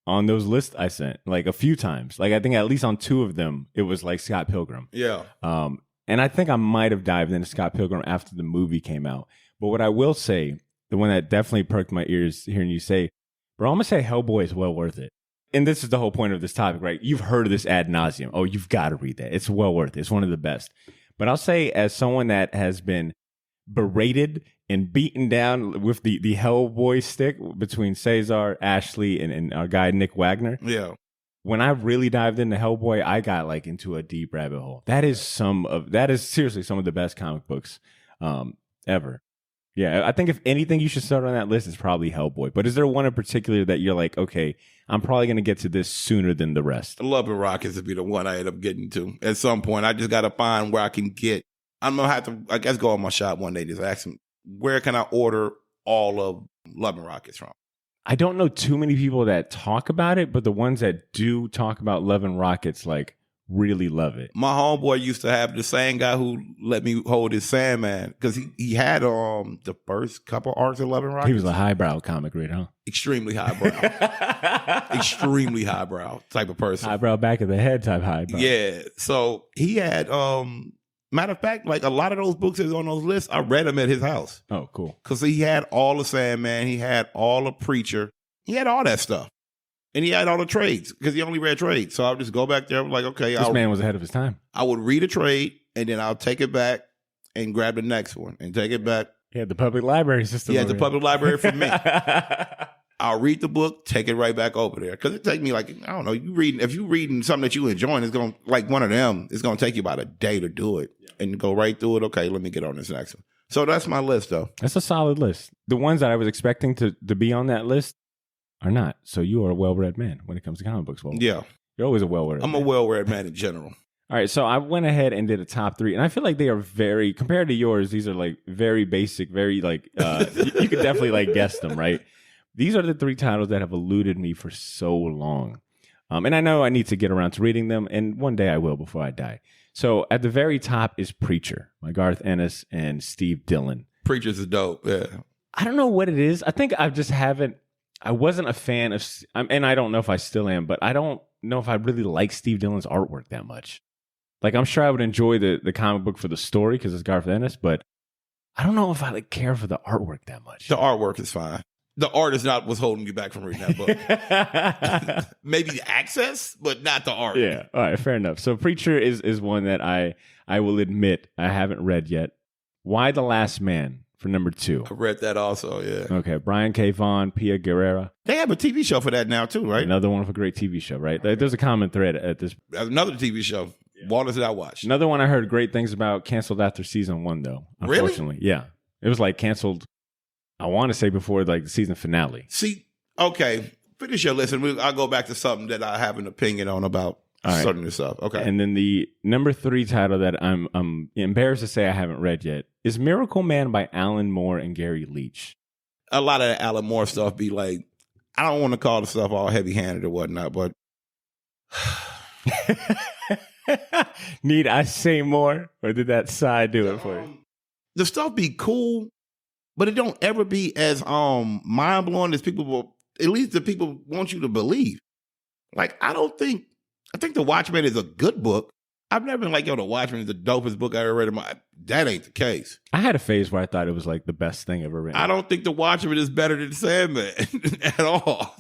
on those lists I sent, like a few times. Like I think at least on 2 of them, it was like Scott Pilgrim. Yeah. And I think I might have dived into Scott Pilgrim after the movie came out. But what I will say, the one that definitely perked my ears hearing you say, bro, I'm going to say Hellboy is well worth it. And this is the whole point of this topic, right? You've heard of this ad nauseum. Oh, you've got to read that. It's well worth it. It's one of the best. But I'll say, as someone that has been berated and beaten down with the Hellboy stick between Cesar, Ashley, and our guy Nick Wagner. Yeah. When I really dived into Hellboy, I got like into a deep rabbit hole. That is seriously some of the best comic books ever. Yeah, I think if anything you should start on that list is probably Hellboy. But is there one in particular that you're like, okay, I'm probably going to get to this sooner than the rest? Love and Rockets would be the one I end up getting to at some point. I just got to find where I can get. I'm going to have to, I guess, go on my shop one day, just ask them, where can I order all of Love and Rockets from? I don't know too many people that talk about it, but the ones that do talk about Love and Rockets, like, really love it. My homeboy used to have the same guy who let me hold his Sandman, because he had the first couple arcs of Love and Rockets. He was a highbrow comic reader, huh? Extremely highbrow. Extremely highbrow type of person. Highbrow back of the head type highbrow. Yeah. So he had matter of fact, like a lot of those books that's on those lists, I read them at his house. Oh, cool. Because he had all the Sandman, he had all the Preacher, he had all that stuff. And he had all the trades, because he only read trades. So I'll just go back there, like, okay. This man was ahead of his time. I would read a trade, and then I'll take it back and grab the next one, and take it back. He had the public library system. He had the public library for me. I'll read the book, take it right back over there. Because it take me like, I don't know, if you reading something that you enjoying, it's going to, like one of them, it's going to take you about a day to do it. And go right through it. Okay, let me get on this next one. So that's my list, though. That's a solid list. The ones that I was expecting to be on that list are not. So you are a well-read man when it comes to comic books. Well, yeah. You're always a well-read man. I'm a well-read man in general. All right, so I went ahead and did a top 3, and I feel like they are very, compared to yours, these are like very basic, very like, you could definitely like guess them, right? These are the 3 titles that have eluded me for so long. And I know I need to get around to reading them, and one day I will before I die. So at the very top is Preacher by Garth Ennis and Steve Dillon. Preacher's is dope, yeah. I don't know what it is. I think I wasn't a fan of, and I don't know if I still am, but I don't know if I really like Steve Dillon's artwork that much. Like, I'm sure I would enjoy the comic book for the story because it's Garth Ennis, but I don't know if I like care for the artwork that much. The artwork is fine. The art is not what's holding you back from reading that book. Maybe the access, but not the art. Yeah. All right. Fair enough. So Preacher is one that I will admit I haven't read yet. Why the Last Man for number 2. I read that also, yeah. Okay. Brian K. Vaughan, Pia Guerrera. They have a TV show for that now, too, right? Another one of a great TV show, right? There's a common thread at this. Another TV show. Yeah. Walt that I watched. Another one I heard great things about, canceled after season 1, though. Unfortunately. Really? Yeah. It was like canceled, I want to say, before like the season finale. See, okay. Finish your list, and I'll go back to something that I have an opinion on about certain stuff. Okay. And then the number 3 title that I'm embarrassed to say I haven't read yet is Miracle Man by Alan Moore and Gary Leach. A lot of the Alan Moore stuff be like, I don't want to call the stuff all heavy-handed or whatnot, but... Need I say more, or did that sigh do it for you? The stuff be cool, but it don't ever be as mind blowing as people will. At least the people want you to believe. Like, I think The Watchmen is a good book. I've never been like, yo, The Watchmen is the dopest book I ever read in my. That ain't the case. I had a phase where I thought it was like the best thing ever written. I don't think The Watchmen is better than Sandman at all.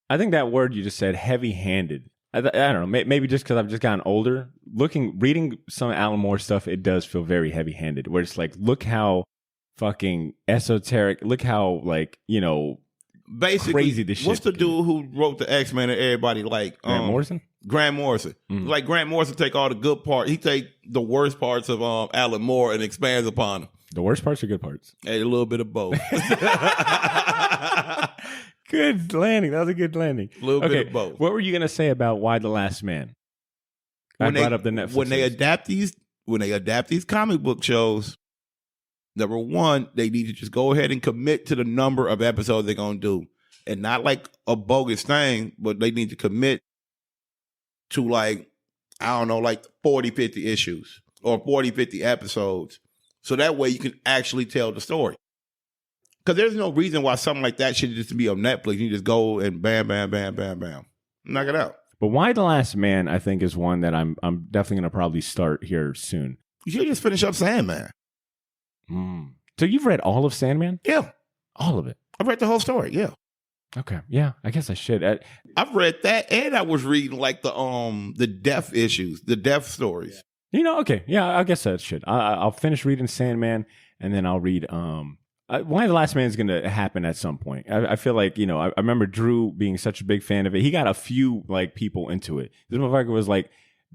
I think that word you just said, heavy-handed. I don't know. Maybe just because I've just gotten older. Reading some Alan Moore stuff, it does feel very heavy-handed. Where it's like, look how fucking esoteric. Look how, like, basically crazy this shit. What's the dude who wrote the X-Men and everybody like Grant Morrison? Grant Morrison. Mm-hmm. Like Grant Morrison take all the good parts. He take the worst parts of Alan Moore and expands upon them. The worst parts are good parts. A little bit of both. Good landing. That was a good landing. A little bit of both. What were you gonna say about Why the Last Man? I brought up the Netflix. When they adapt these comic book shows, number one, they need to just go ahead and commit to the number of episodes they're gonna do, and not like a bogus thing, but they need to commit to, like, I don't know, like 40, 50 issues or 40, 50 episodes, So that way you can actually tell the story. Because there's no reason why something like that should just be on Netflix. You just go and bam, bam, bam, bam, bam. Knock it out. But Why the Last Man, I think, is one that I'm definitely going to probably start here soon. You should just finish up Sandman. So you've read all of Sandman? Yeah. All of it? I've read the whole story, yeah. Okay. Yeah, I guess I should. I've read that, and I was reading like the death issues, the death stories. You know, okay. Yeah, I guess I should. I'll finish reading Sandman, and then I'll read Why the Last Man is going to happen at some point. I feel like, you know, I remember Drew being such a big fan of it. He got a few like people into it. This motherfucker was like,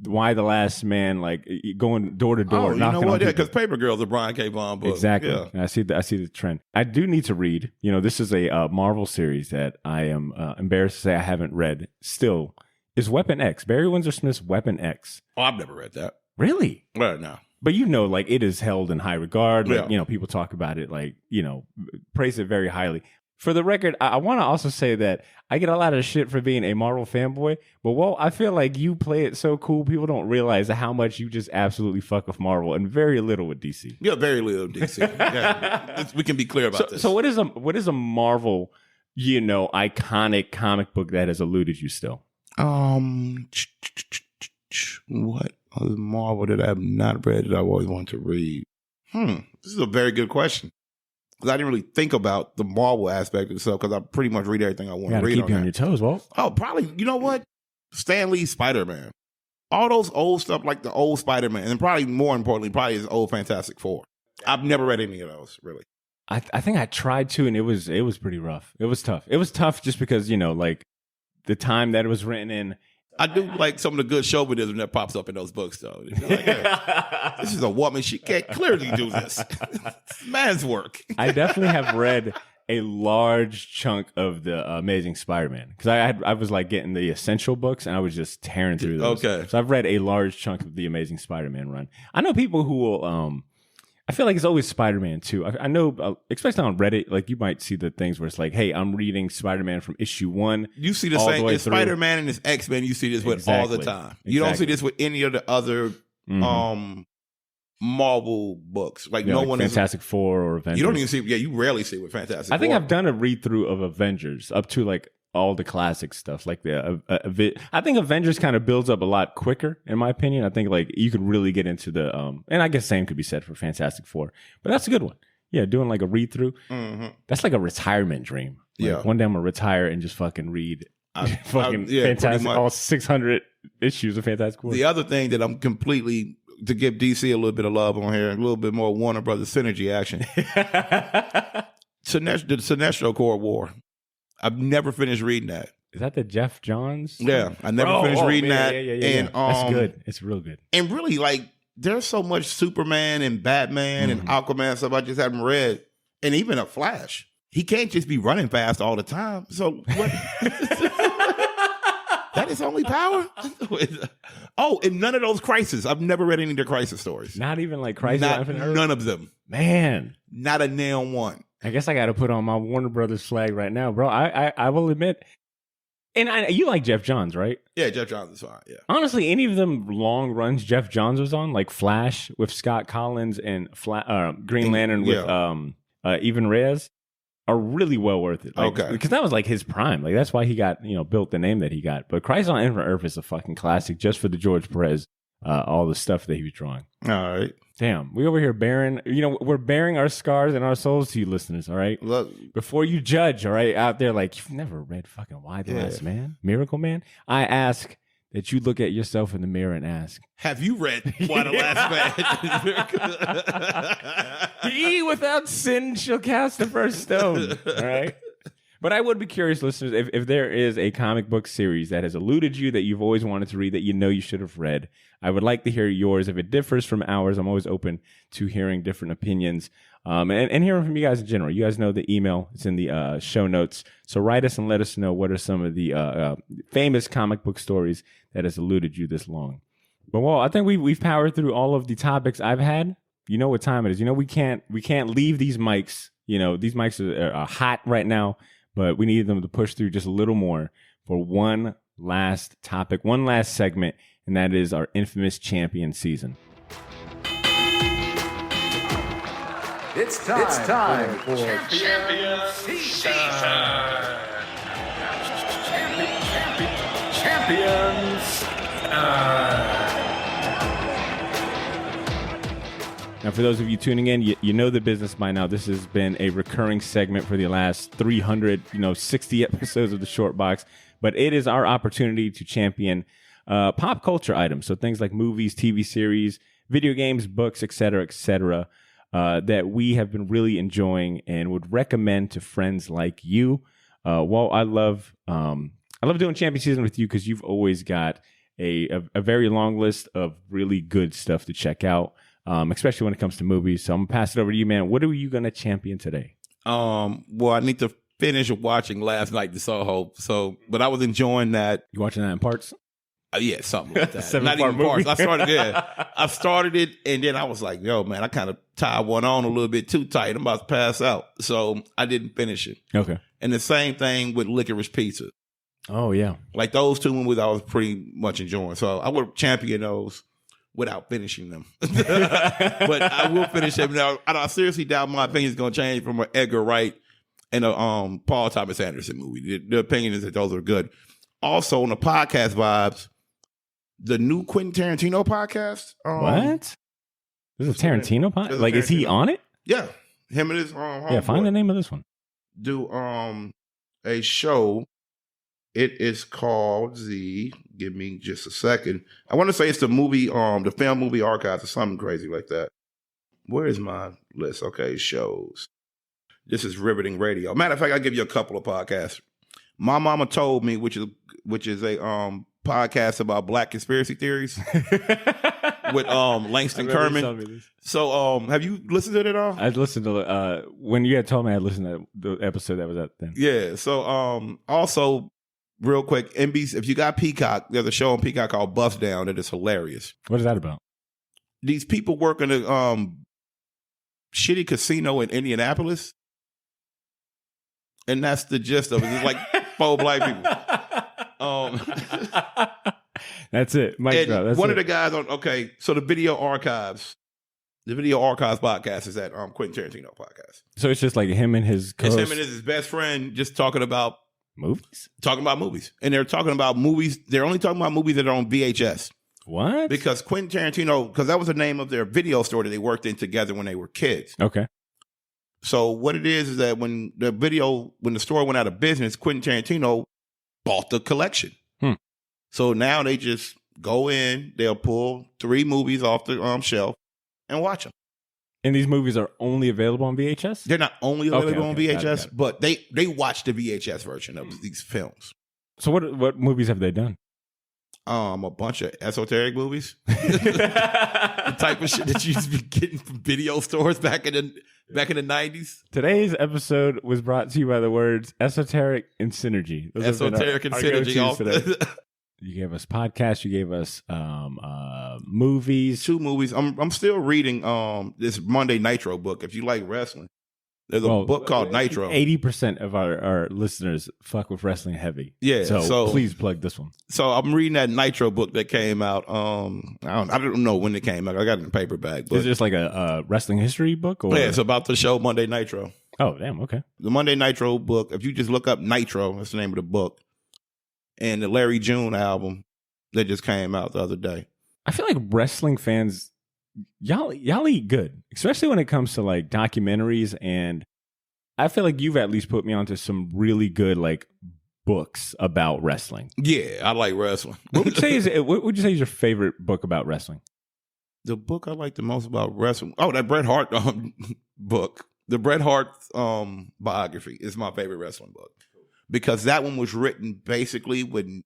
Why the Last Man, like going door to door. You know what? Yeah, because Paper Girl's a Brian K. Vaughan book. Exactly. Yeah. I see the trend. I do need to read. You know, this is a Marvel series that I am embarrassed to say I haven't read. Still, is Weapon X, Barry Windsor Smith's Weapon X. Oh, I've never read that. Really? Well, no. But you know, like it is held in high regard. Like, you know, people talk about it, like, you know, praise it very highly. For the record, I want to also say that I get a lot of shit for being a Marvel fanboy, but Walt, I feel like you play it so cool, people don't realize how much you just absolutely fuck with Marvel and very little with DC. Yeah, very little DC. Yeah. We can be clear about this. So what is a Marvel, you know, iconic comic book that has eluded you still? What other Marvel that I have not read that I always wanted to read? This is a very good question. Because I didn't really think about the Marvel aspect of stuff because I pretty much read everything I want to read. Keep you on your toes, Walt. Oh, probably. You know what? Stan Lee's Spider-Man. All those old stuff like the old Spider-Man. And probably more importantly, probably his old Fantastic Four. I've never read any of those, really. I think I tried to, and it was pretty rough. It was tough. It was tough just because, you know, like the time that it was written in. I do like some of the good chauvinism that pops up in those books, though. Like, hey, this is a woman. She can't clearly do this. It's man's work. I definitely have read a large chunk of the Amazing Spider-Man because I was like getting the essential books and I was just tearing through those. Okay. So I've read a large chunk of the Amazing Spider-Man run. I know people who will. I feel like it's always Spider-Man too. I know, especially on Reddit, like you might see the things where it's like, "Hey, I'm reading Spider-Man from issue 1." You see the same. It's Spider-Man and it's X-Men. You see this with all the time. You don't see this with any of the other Marvel books. Like no one. Fantastic Four or Avengers. You don't even see. Yeah, you rarely see it with Fantastic. I think Four. I've done a read through of Avengers up to like all the classic stuff, like I think Avengers kind of builds up a lot quicker, in my opinion. I think like you could really get into the and I guess same could be said for Fantastic Four, but that's a good one. Yeah, doing like a read through, that's like a retirement dream. Like, yeah, one day I'm gonna retire and just fucking read Fantastic, all 600 issues of Fantastic Four. The other thing that I'm completely to give DC a little bit of love on here, a little bit more Warner Brothers synergy action. The Sinestro Corps War. I've never finished reading that. Is that the Jeff Johns? Yeah, I never finished reading that. Yeah. And that's good. It's real good. And really, like, there's so much Superman and Batman and Aquaman stuff I just haven't read, and even a Flash. He can't just be running fast all the time. So what? That is only power. Oh, and none of those Crisis. I've never read any of their Crisis stories. Not even like Crisis. None of them. Man, not a nail one. I guess I got to put on my Warner Brothers flag right now, bro. I will admit, and you like Jeff Johns, right? Yeah, Jeff Johns is fine. Yeah. Honestly, any of them long runs Jeff Johns was on, like Flash with Scott Collins and Green Lantern with Evan Reyes, are really well worth it. Like, okay, because that was like his prime. Like that's why he got built the name that he got. But Crisis on Infinite Earth is a fucking classic just for the George Perez, all the stuff that he was drawing. All right. Damn, we over here bearing, we're bearing our scars and our souls to you listeners, all right? Look, before you judge, all right, out there, like, you've never read fucking Why the Last Man? Miracle Man? I ask that you look at yourself in the mirror and ask, have you read Why the Last Man? He without sin shall cast the first stone, all right? But I would be curious, listeners, if there is a comic book series that has eluded you that you've always wanted to read that you should have read, I would like to hear yours. If it differs from ours, I'm always open to hearing different opinions and hearing from you guys in general. You guys know the email. It's in the show notes. So write us and let us know what are some of the famous comic book stories that has eluded you this long. But, well, I think we've powered through all of the topics I've had. You know what time it is. We can't leave these mics. These mics are hot right now. But we need them to push through just a little more for one last topic, one last segment, and that is our infamous champion season. It's time for Champion Season. Champions. Now, for those of you tuning in, you know the business by now. This has been a recurring segment for the last 360 episodes of the Short Box. But it is our opportunity to champion pop culture items. So things like movies, TV series, video games, books, et cetera, that we have been really enjoying and would recommend to friends like you. Walt, I love doing champion season with you because you've always got a very long list of really good stuff to check out. Especially when it comes to movies. So I'm going to pass it over to you, man. What are you going to champion today? Well, I need to finish watching last night, The Soho. But I was enjoying that. You watching that in parts? Yeah, something like that. Not even parts. I started it, and then I was like, yo, man, I kind of tied one on a little bit too tight. I'm about to pass out. So I didn't finish it. Okay. And the same thing with Licorice Pizza. Oh, yeah. Like those two movies I was pretty much enjoying. So I would champion those without finishing them. But I will finish them. Now, I seriously doubt my opinion is going to change from an Edgar Wright and a Paul Thomas Anderson movie. The opinion is that those are good. Also, on the podcast vibes, the new Quentin Tarantino podcast. What? This is a Tarantino podcast? Like, is he on it? Yeah. Him and his yeah, find the name of this one. Do a show. It is called give me just a second. I want to say it's the movie, the film movie archives or something crazy like that. Where is my list? Okay, shows. This is Riveting Radio. Matter of fact, I'll give you a couple of podcasts. My Mama Told Me, which is a podcast about Black conspiracy theories with Langston Kerman. So have you listened to it at all? I listened to when you had told me I listened to the episode that was at then. Yeah. So also real quick, NBC, if you got Peacock, there's a show on Peacock called Bust Down that is hilarious. What is that about? These people work in a shitty casino in Indianapolis. And that's the gist of it. It's like 4 black people. That's it. Mike, that's one of the guys so the Video Archives podcast is that Quentin Tarantino podcast. So it's just like him and his co-host. It's him and his best friend just talking about movies? Talking about movies. And they're talking about movies. They're only talking about movies that are on VHS. What? Because Quentin Tarantino, because that was the name of their video store that they worked in together when they were kids. Okay. So what it is that when the store went out of business, Quentin Tarantino bought the collection. So now they just go in, they'll pull 3 movies off the shelf and watch them. And these movies are only available on VHS? They're not only available on VHS, got it. but they watch the VHS version of these films. So what movies have they done? A bunch of esoteric movies. The type of shit that you used to be getting from video stores back in the 90s. Today's episode was brought to you by the words esoteric and synergy. Those esoteric and synergy. You gave us podcasts. You gave us movies. 2 movies. I'm still reading this Monday Nitro book. If you like wrestling, there's a book called Nitro. 80% of our listeners fuck with wrestling heavy. Yeah. So please plug this one. So I'm reading that Nitro book that came out. I don't know when it came out. I got it in paperback. But is it just like a wrestling history book? Or? Yeah, it's about the show Monday Nitro. Oh, damn. Okay. The Monday Nitro book. If you just look up Nitro, that's the name of the book. And the Larry June album that just came out the other day. I feel like wrestling fans, y'all eat good, especially when it comes to like documentaries. And I feel like you've at least put me onto some really good like books about wrestling. Yeah, I like wrestling. What would you say is your favorite book about wrestling? The book I like the most about wrestling. Oh, that Bret Hart book. The Bret Hart biography is my favorite wrestling book. Because that one was written basically when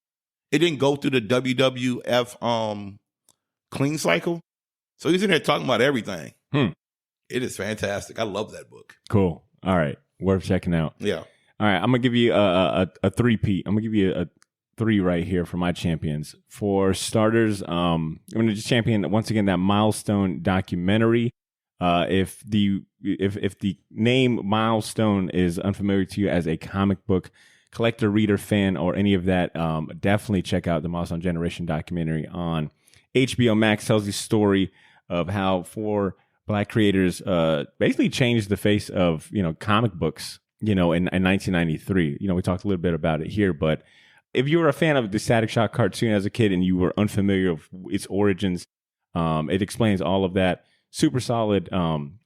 it didn't go through the WWF clean cycle. So he's in there talking about everything. It is fantastic. I love that book. Cool. All right. Worth checking out. Yeah. All right. I'm going to give you a 3-peat. I'm going to give you a 3 right here for my champions. For starters, I'm going to just champion once again that Milestone documentary. If the name Milestone is unfamiliar to you as a comic book collector, reader, fan, or any of that, definitely check out the Milestone Generation documentary on HBO Max. Tells the story of how 4 Black creators basically changed the face of, comic books, in 1993. We talked a little bit about it here, but if you were a fan of the Static Shock cartoon as a kid and you were unfamiliar with its origins, it explains all of that. Super solid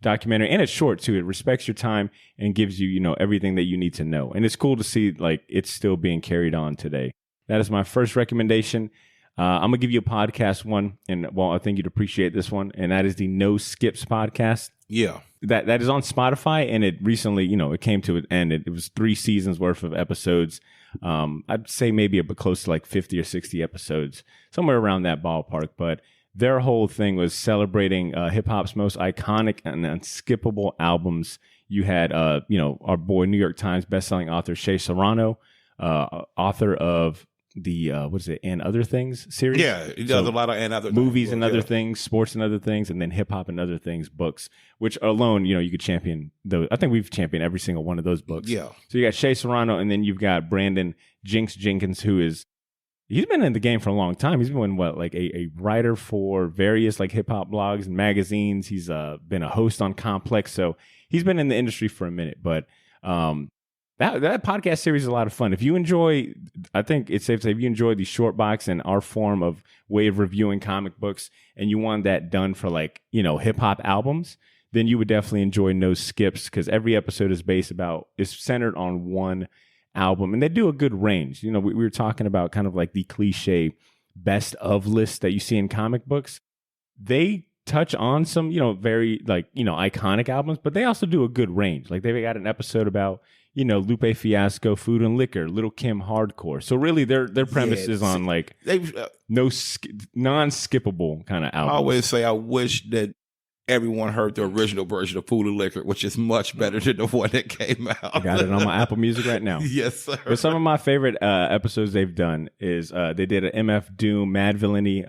documentary, and it's short too. It respects your time and gives you, everything that you need to know. And it's cool to see like it's still being carried on today. That is my first recommendation. I'm gonna give you a podcast one, and I think you'd appreciate this one, and that is the No Skips podcast. Yeah, that is on Spotify, and it recently, it came to an end. It was 3 seasons worth of episodes. I'd say maybe a bit close to like 50 or 60 episodes, somewhere around that ballpark. But their whole thing was celebrating hip hop's most iconic and unskippable albums. You had, our boy New York Times bestselling author Shea Serrano, author of the And Other Things series. Yeah, he does a lot of And Other Things. Movies and Other Things, sports and other things, and then hip hop and other things books, which alone, you could champion those. I think we've championed every single one of those books. Yeah. So you got Shea Serrano, and then you've got Brandon Jinx Jenkins, he's been in the game for a long time. He's been a writer for various like hip hop blogs and magazines. He's been a host on Complex, so he's been in the industry for a minute. But that podcast series is a lot of fun. If you enjoy, I think it's safe to say, if you enjoy the short box and our form of way of reviewing comic books, and you want that done for hip hop albums, then you would definitely enjoy No Skips, because every episode is centered on one album, and they do a good range. We were talking about kind of like the cliche best of list that you see in comic books. They touch on some, very iconic albums, but they also do a good range. Like they've got an episode about, Lupe Fiasco, Food and Liquor, Little Kim Hardcore. So really their premise is on non-skippable kind of albums. I always say I wish that everyone heard the original version of Food and Liquor, which is much better than the one that came out. I got it on my Apple Music right now. Yes, sir. But some of my favorite episodes they've done is they did an MF Doom Mad Villainy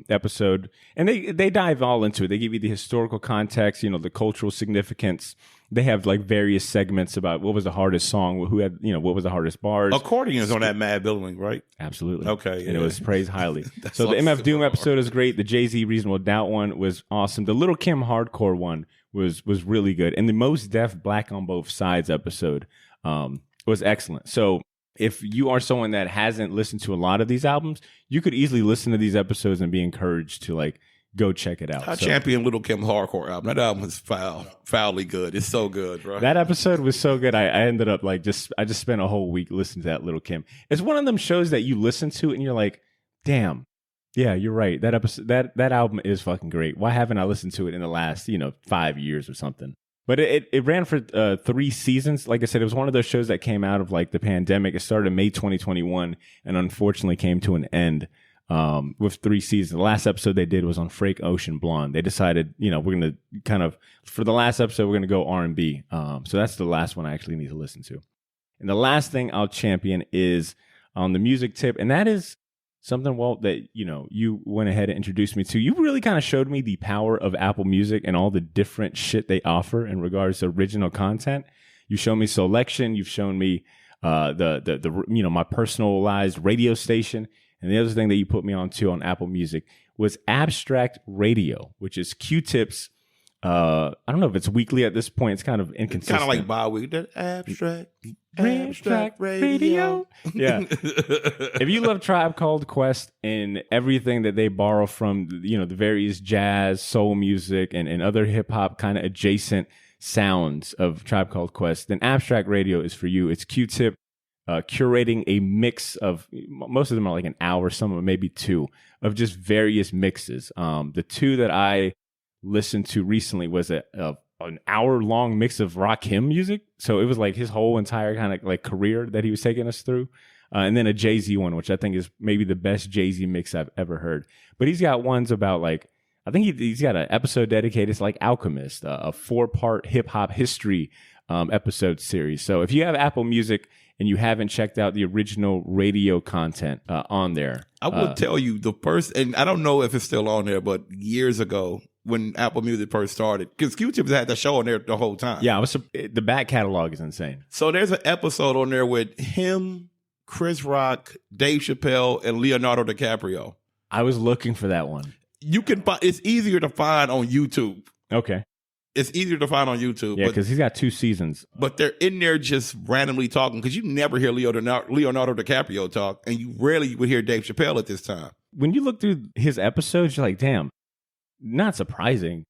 episode, and they dive all into it. They give you the historical context, the cultural significance. They have like various segments about what was the hardest song, who had, what was the hardest bars. Accordions on that Mad Villainy, right? Absolutely. Okay. And it was praised highly. So the MF Doom episode is great. The Jay-Z Reasonable Doubt one was awesome. The Little Kim Hardcore one was really good. And the Most Def Black on Both Sides episode was excellent. So if you are someone that hasn't listened to a lot of these albums, you could easily listen to these episodes and be encouraged to go check it out. I champion Little Kim Hardcore album. That album is foully good. It's so good, bro. That episode was so good. I ended up I just spent a whole week listening to that Little Kim. It's one of them shows that you listen to and you're like, damn, yeah, you're right. That episode, that album is fucking great. Why haven't I listened to it in the last 5 years or something? But it ran for 3 seasons. Like I said, it was one of those shows that came out of the pandemic. It started in May 2021 and unfortunately came to an end. With 3 seasons. The last episode they did was on Frank Ocean Blonde. They decided, we're going to kind of, for the last episode, we're going to go R&B. So that's the last one I actually need to listen to. And the last thing I'll champion is on the music tip. And that is something, Walt, that, you went ahead and introduced me to. You really kind of showed me the power of Apple Music and all the different shit they offer in regards to original content. You showed me selection. You've shown me, my personalized radio station. And the other thing that you put me on to on Apple Music was Abstract Radio, which is Q-Tip's. I don't know if it's weekly at this point. It's kind of inconsistent. Kind of like bi-weekly. Abstract Radio. Yeah. If you love Tribe Called Quest and everything that they borrow from, the various jazz, soul music, and other hip-hop kind of adjacent sounds of Tribe Called Quest, then Abstract Radio is for you. It's Q-Tip. Curating a mix of, most of them are like an hour, some of them maybe 2, of just various mixes. The 2 that I listened to recently was an hour-long mix of Rakim music. So it was like his whole entire kind of career that he was taking us through. And then a Jay-Z one, which I think is maybe the best Jay-Z mix I've ever heard. But he's got ones about I think he's got an episode dedicated to Alchemist, a 4-part hip-hop history episode series. So if you have Apple Music and you haven't checked out the original radio content on there, I will tell you the first, and I don't know if it's still on there, but years ago when Apple Music first started, because Q-Tip had the show on there the whole time. Yeah, the back catalog is insane. So there's an episode on there with him, Chris Rock, Dave Chappelle, and Leonardo DiCaprio. I was looking for that one. You can find, it's easier to find on YouTube. Okay. It's easier to find on YouTube. Yeah, because he's got 2 seasons. But they're in there just randomly talking because you never hear Leonardo DiCaprio talk, and you rarely would hear Dave Chappelle at this time. When you look through his episodes, you're like, damn, not surprising.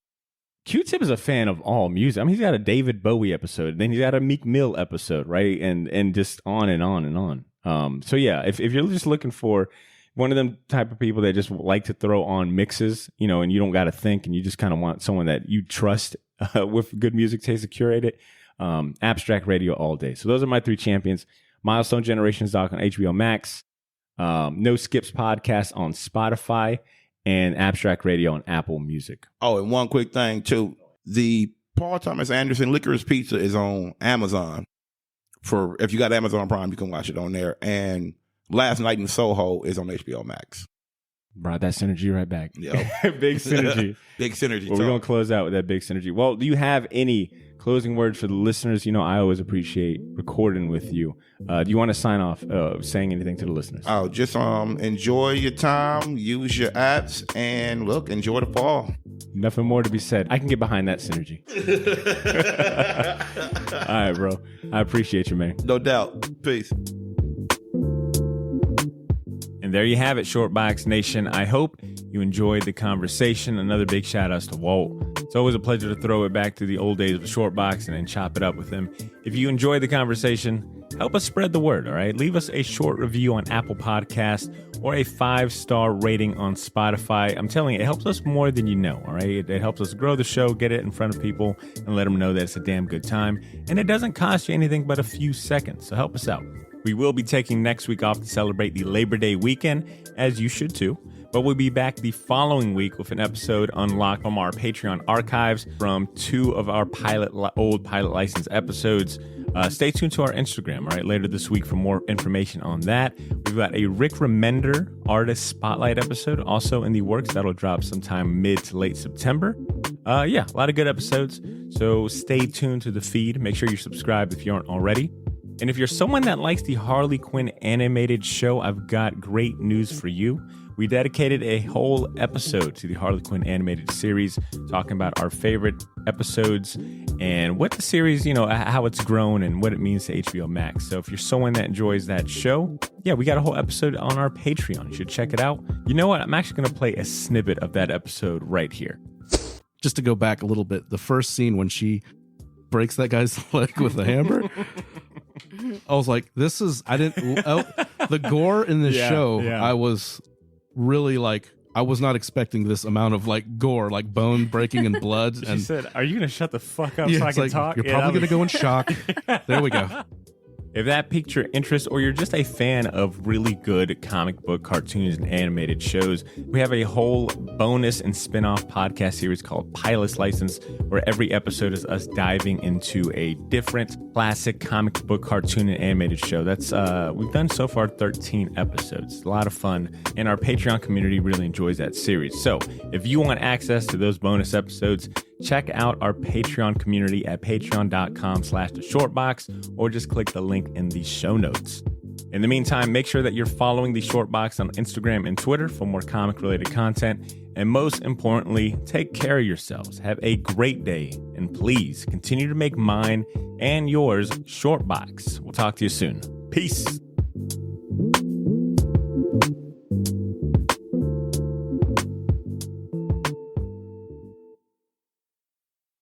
Q-Tip is a fan of all music. I mean, he's got a David Bowie episode, then he's got a Meek Mill episode, right? And just on and on and on. So yeah, if you're just looking for one of them type of people that just like to throw on mixes, you know, and you don't got to think, and you just kind of want someone that you trust with good music taste to curate it, Abstract Radio all day. So those are my 3 champions. Milestone Generations doc on HBO Max, No Skips podcast on Spotify, and Abstract Radio on Apple Music. Oh, and one quick thing too. The Paul Thomas Anderson Licorice Pizza is on Amazon. If you got Amazon Prime, you can watch it on there. And Last Night in Soho is on HBO Max. Brought that synergy right back. Yep. Big synergy. Big synergy. Well, we're going to close out with that big synergy. Well, do you have any closing words for the listeners? You know, I always appreciate recording with you. Do you want to sign off saying anything to the listeners? Oh, just enjoy your time, use your apps, and look, enjoy the fall. Nothing more to be said. I can get behind that synergy. All right, bro. I appreciate you, man. No doubt. Peace. And there you have it, Shortbox Nation. I hope you enjoyed the conversation. Another big shout outs to Walt. It's always a pleasure to throw it back to the old days of Shortbox and then chop it up with him. If you enjoyed the conversation, help us spread the word, all right? Leave us a short review on Apple Podcasts or a 5-star rating on Spotify. I'm telling you, it helps us more than you know, all right? It helps us grow the show, get it in front of people, and let them know that it's a damn good time. And it doesn't cost you anything but a few seconds, so help us out. We will be taking next week off to celebrate the Labor Day weekend, as you should too. But we'll be back the following week with an episode unlocked from our Patreon archives from 2 of our old pilot license episodes. Stay tuned to our Instagram, all right, later this week for more information on that. We've got a Rick Remender Artist Spotlight episode also in the works. That'll drop sometime mid to late September. Yeah, a lot of good episodes. So stay tuned to the feed. Make sure you're subscribed if you aren't already. And if you're someone that likes the Harley Quinn animated show, I've got great news for you. We dedicated a whole episode to the Harley Quinn animated series, talking about our favorite episodes and what the series, you know, how it's grown and what it means to HBO Max. So if you're someone that enjoys that show, yeah, we got a whole episode on our Patreon. You should check it out. You know what? I'm actually going to play a snippet of that episode right here. Just to go back a little bit, the first scene when she breaks that guy's leg with a hammer, I was like, this is, the gore in this show, yeah. I was really like, I was not expecting this amount of like gore, like bone breaking and blood. She and said, are you going to shut the fuck up yeah, so I it's can like, talk? you're Yeah, probably going to go in shock. There we go. If that piqued your interest or you're just a fan of really good comic book cartoons and animated shows, we have a whole bonus and spin-off podcast series called Pilot's License, where every episode is us diving into a different classic comic book cartoon and animated show. That's we've done so far 13 episodes. It's a lot of fun, and our Patreon community really enjoys that series. So if you want access to those bonus episodes, check out our Patreon community at patreon.com/theshortbox, or just click the link in the show notes. In the meantime, make sure that you're following The Shortbox on Instagram and Twitter for more comic-related content. And most importantly, take care of yourselves. Have a great day. And please continue to make mine and yours Shortbox. We'll talk to you soon. Peace.